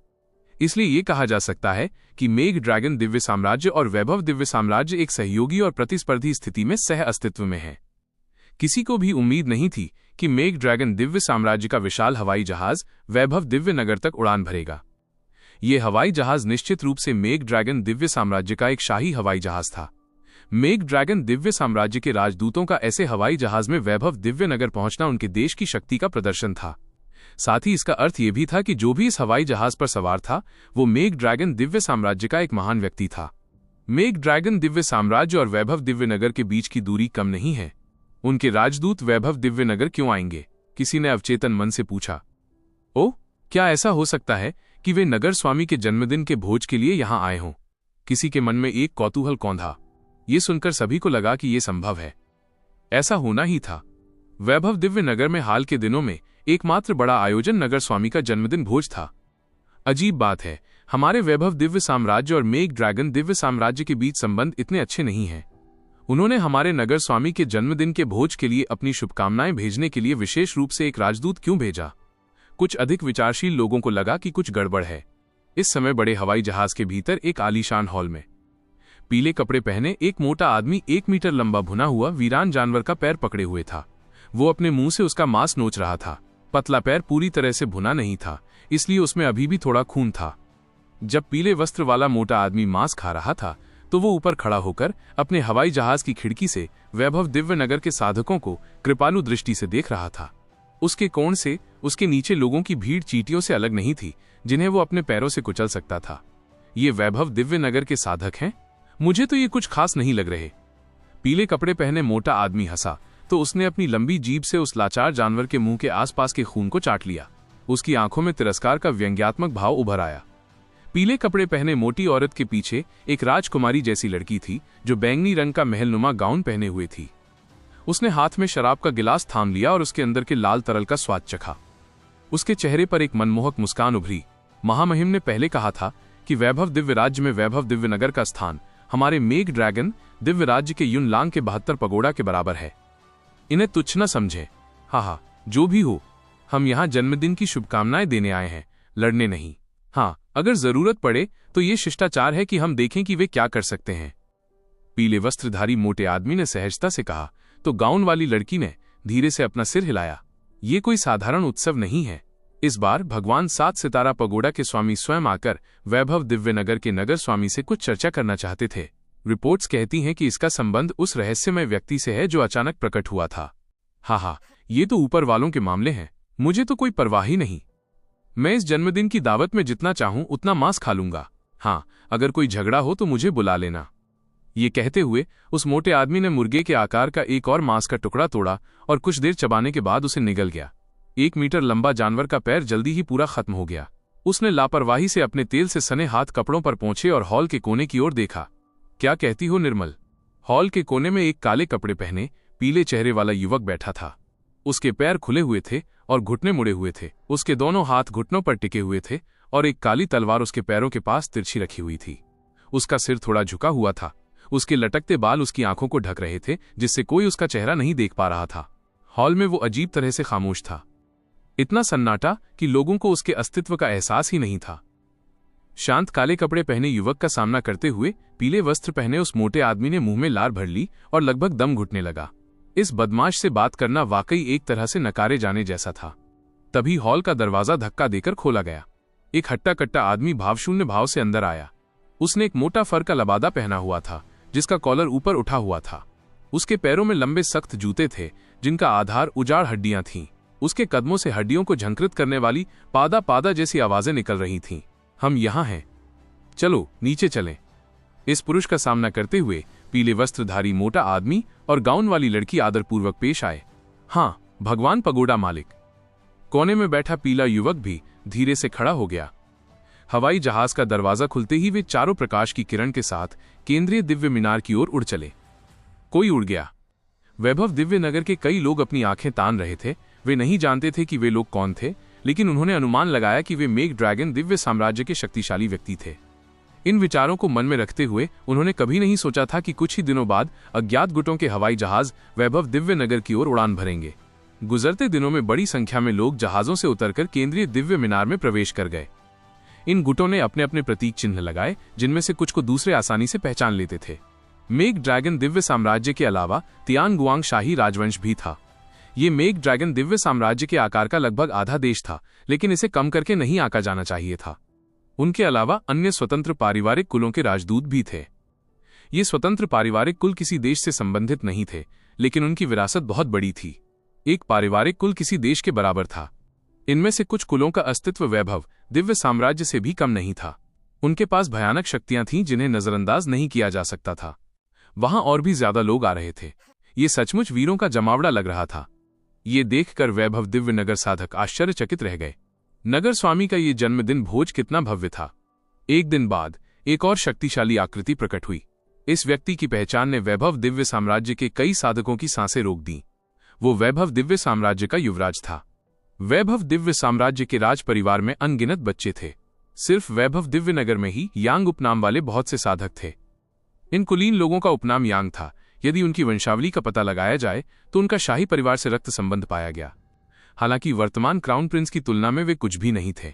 इसलिए ये कहा जा सकता है कि मेघ ड्रैगन दिव्य साम्राज्य और वैभव दिव्य साम्राज्य एक सहयोगी और प्रतिस्पर्धी स्थिति में सह अस्तित्व में है। किसी को भी उम्मीद नहीं थी कि मेघ ड्रैगन दिव्य साम्राज्य का विशाल हवाई जहाज वैभव दिव्य नगर तक उड़ान भरेगा। ये हवाई जहाज निश्चित रूप से मेघ ड्रैगन दिव्य साम्राज्य का एक शाही हवाई जहाज था। मेघ ड्रैगन दिव्य साम्राज्य के राजदूतों का ऐसे हवाई जहाज में वैभव दिव्य नगर पहुंचना उनके देश की शक्ति का प्रदर्शन था। साथ ही इसका अर्थ यह भी था कि जो भी इस हवाई जहाज पर सवार था वो मेघ ड्रैगन दिव्य साम्राज्य का एक महान व्यक्ति था। मेघ ड्रैगन दिव्य साम्राज्य और वैभव दिव्य नगर के बीच की दूरी कम नहीं है। उनके राजदूत वैभव दिव्य नगर क्यों आएंगे? किसी ने अवचेतन मन से पूछा। ओ, क्या ऐसा हो सकता है कि वे नगर स्वामी के जन्मदिन के भोज के लिए यहां आए हों? किसी के मन में एक कौतूहल कौंधा। ये सुनकर सभी को लगा कि यह संभव है। ऐसा होना ही था। वैभव दिव्य नगर में हाल के दिनों में एकमात्र बड़ा आयोजन नगर स्वामी का जन्मदिन भोज था। अजीब बात है, हमारे वैभव दिव्य साम्राज्य और मेघ ड्रैगन दिव्य साम्राज्य के बीच संबंध इतने अच्छे नहीं हैं। उन्होंने हमारे नगर स्वामी के जन्मदिन के भोज के लिए अपनी शुभकामनाएं भेजने के लिए विशेष रूप से एक राजदूत क्यों भेजा? कुछ अधिक विचारशील लोगों को लगा कि कुछ गड़बड़ है। इस समय बड़े हवाई जहाज के भीतर एक आलीशान हॉल में पीले कपड़े पहने एक मोटा आदमी 1 मीटर लंबा भुना हुआ वीरान जानवर का पैर पकड़े हुए था। वो अपने मुंह से उसका मांस नोच रहा था। पतला पैर पूरी तरह से भुना नहीं था, इसलिए उसमें अभी भी थोड़ा खून था। जब पीले वस्त्र वाला मोटा आदमी मांस खा रहा था तो वो ऊपर खड़ा होकर अपने हवाई जहाज की खिड़की से वैभव दिव्य नगर के साधकों को कृपालु दृष्टि से देख रहा था। उसके कोण से उसके नीचे लोगों की भीड़ चींटियों से अलग नहीं थी, जिन्हें वो अपने पैरों से कुचल सकता था। ये वैभव दिव्य नगर के साधक हैं? मुझे तो ये कुछ खास नहीं लग रहे। पीले कपड़े पहने मोटा आदमी हंसा तो उसने अपनी लंबी जीभ से उस लाचार जानवर के मुंह के आसपास के खून को चाट लिया। उसकी आंखों में तिरस्कार का व्यंग्यात्मक भाव उभर आया। पीले कपड़े पहने मोटी औरत के पीछे एक राजकुमारी जैसी लड़की थी जो बैंगनी रंग का महलनुमा गाउन पहने हुए थी। उसने हाथ में शराब का गिलास थाम लिया और उसके अंदर के लाल तरल का स्वाद चखा। उसके चेहरे पर एक मनमोहक मुस्कान उभरी। महामहिम ने पहले कहा था कि वैभव दिव्य राज्य में वैभव दिव्य नगर का स्थान हमारे मेघ ड्रैगन दिव्य राज्य के युनलांग के 72 पगोड़ा के बराबर है। इन्हें तुच्छ न समझें। हाँ, जो भी हो, हम यहाँ जन्मदिन की शुभकामनाएं देने आए हैं, लड़ने नहीं। हाँ, अगर जरूरत पड़े तो ये शिष्टाचार है कि हम देखें कि वे क्या कर सकते हैं। पीले वस्त्रधारी मोटे आदमी ने सहजता से कहा तो गाउन वाली लड़की ने धीरे से अपना सिर हिलाया। ये कोई साधारण उत्सव नहीं है। इस बार भगवान 7 सितारा पगोड़ा के स्वामी स्वयं आकर वैभव दिव्य नगर के नगर स्वामी से कुछ चर्चा करना चाहते थे। रिपोर्ट्स कहती हैं कि इसका संबंध उस रहस्यमय व्यक्ति से है जो अचानक प्रकट हुआ था। हाँ, ये तो ऊपर वालों के मामले हैं, मुझे तो कोई परवाह ही नहीं। मैं इस जन्मदिन की दावत में जितना चाहूं उतना मांस खा लूंगा। हाँ, अगर कोई झगड़ा हो तो मुझे बुला लेना। ये कहते हुए उस मोटे आदमी ने मुर्गे के आकार का एक और मांस का टुकड़ा तोड़ा और कुछ देर चबाने के बाद उसे निगल गया। 1 मीटर लंबा जानवर का पैर जल्दी ही पूरा खत्म हो गया। उसने लापरवाही से अपने तेल से सने हाथ कपड़ों पर पहुंचे और हॉल के कोने की ओर देखा। क्या कहती हो निर्मल? हॉल के कोने में एक काले कपड़े पहने पीले चेहरे वाला युवक बैठा था। उसके पैर खुले हुए थे और घुटने मुड़े हुए थे। उसके दोनों हाथ घुटनों पर टिके हुए थे और एक काली तलवार उसके पैरों के पास तिरछी रखी हुई थी। उसका सिर थोड़ा झुका हुआ था। उसके लटकते बाल उसकी आंखों को ढक रहे थे, जिससे कोई उसका चेहरा नहीं देख पा रहा था। हॉल में वो अजीब तरह से खामोश था। इतना सन्नाटा कि लोगों को उसके अस्तित्व का एहसास ही नहीं था। शांत काले कपड़े पहने युवक का सामना करते हुए पीले वस्त्र पहने उस मोटे आदमी ने मुंह में लार भर ली और लगभग दम घुटने लगा। इस बदमाश से बात करना वाकई एक तरह से नकारे जाने जैसा था। तभी हॉल का दरवाजा धक्का देकर खोला गया। एक हट्टा कट्टा आदमी भावशून्य भाव से अंदर आया। उसने एक मोटा फर का लबादा पहना हुआ था जिसका कॉलर ऊपर उठा हुआ था। उसके पैरों में लंबे सख्त जूते थे जिनका आधार उजाड़ हड्डियां थीं। उसके कदमों से हड्डियों को झंकृत करने वाली पादा पादा जैसी आवाजें निकल रही थीं। हम यहां हैं, चलो नीचे चलें। इस पुरुष का सामना करते हुए पीले वस्त्रधारी मोटा आदमी और गाउन वाली लड़की आदरपूर्वक पेश आए। हाँ, भगवान पगोड़ा मालिक। कोने में बैठा पीला युवक भी धीरे से खड़ा हो गया। हवाई जहाज का दरवाजा खुलते ही वे चारों प्रकाश की किरण के साथ केंद्रीय दिव्य मीनार की ओर उड़ चले। कोई उड़ गया। वैभव दिव्य नगर के कई लोग अपनी आंखें तान रहे थे। वे नहीं जानते थे कि वे लोग कौन थे, लेकिन उन्होंने अनुमान लगाया कि वे मेघ ड्रैगन दिव्य साम्राज्य के शक्तिशाली व्यक्ति थे। इन विचारों को मन में रखते हुए उन्होंने कभी नहीं सोचा था कि कुछ ही दिनों बाद अज्ञात गुटों के हवाई जहाज वैभव दिव्य नगर की ओर उड़ान भरेंगे। गुजरते दिनों में बड़ी संख्या में लोग जहाजों से उतरकर केंद्रीय दिव्य मीनार में प्रवेश कर गए। इन गुटों ने अपने अपने प्रतीक चिन्ह लगाए, जिनमें से कुछ को दूसरे आसानी से पहचान लेते थे। मेघ ड्रैगन दिव्य साम्राज्य के अलावा तियान गुआंग शाही राजवंश भी था। ये मेघ ड्रैगन दिव्य साम्राज्य के आकार का लगभग आधा देश था, लेकिन इसे कम करके नहीं आंका जाना चाहिए था। उनके अलावा अन्य स्वतंत्र पारिवारिक कुलों के राजदूत भी थे। ये स्वतंत्र पारिवारिक कुल किसी देश से संबंधित नहीं थे, लेकिन उनकी विरासत बहुत बड़ी थी। एक पारिवारिक कुल किसी देश के बराबर था। इनमें से कुछ कुलों का अस्तित्व वैभव दिव्य साम्राज्य से भी कम नहीं था। उनके पास भयानक शक्तियां थीं जिन्हें नजरअंदाज नहीं किया जा सकता था। वहां और भी ज्यादा लोग आ रहे थे। ये सचमुच वीरों का जमावड़ा लग रहा था। ये देखकर वैभव दिव्य नगर साधक आश्चर्यचकित रह गए। नगर स्वामी का ये जन्मदिन भोज कितना भव्य था। एक दिन बाद एक और शक्तिशाली आकृति प्रकट हुई। इस व्यक्ति की पहचान ने वैभव दिव्य साम्राज्य के कई साधकों की सांसें रोक दी। वो वैभव दिव्य साम्राज्य का युवराज था। वैभव दिव्य साम्राज्य के राज परिवार में अनगिनत बच्चे थे। सिर्फ वैभव दिव्य नगर में ही यांग उपनाम वाले बहुत से साधक थे। इन कुलीन लोगों का उपनाम यांग था। यदि उनकी वंशावली का पता लगाया जाए तो उनका शाही परिवार से रक्त संबंध पाया गया। हालांकि वर्तमान क्राउन प्रिंस की तुलना में वे कुछ भी नहीं थे,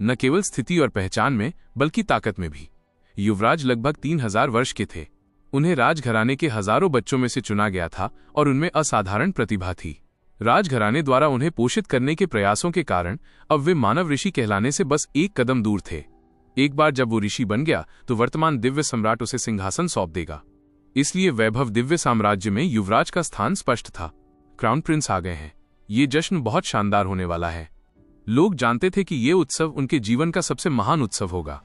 न केवल स्थिति और पहचान में बल्कि ताकत में भी। युवराज लगभग 3000 वर्ष के थे। उन्हें राजघराने के हजारों बच्चों में से चुना गया था और उनमें असाधारण प्रतिभा थी। राजघराने द्वारा उन्हें पोषित करने के प्रयासों के कारण अब वे मानव ऋषि कहलाने से बस एक कदम दूर थे। एक बार जब वो ऋषि बन गया तो वर्तमान दिव्य सम्राट उसे सिंहासन सौंप देगा। इसलिए वैभव दिव्य साम्राज्य में युवराज का स्थान स्पष्ट था। क्राउन प्रिंस आ गए हैं। ये जश्न बहुत शानदार होने वाला है। लोग जानते थे कि ये उत्सव उनके जीवन का सबसे महान उत्सव होगा।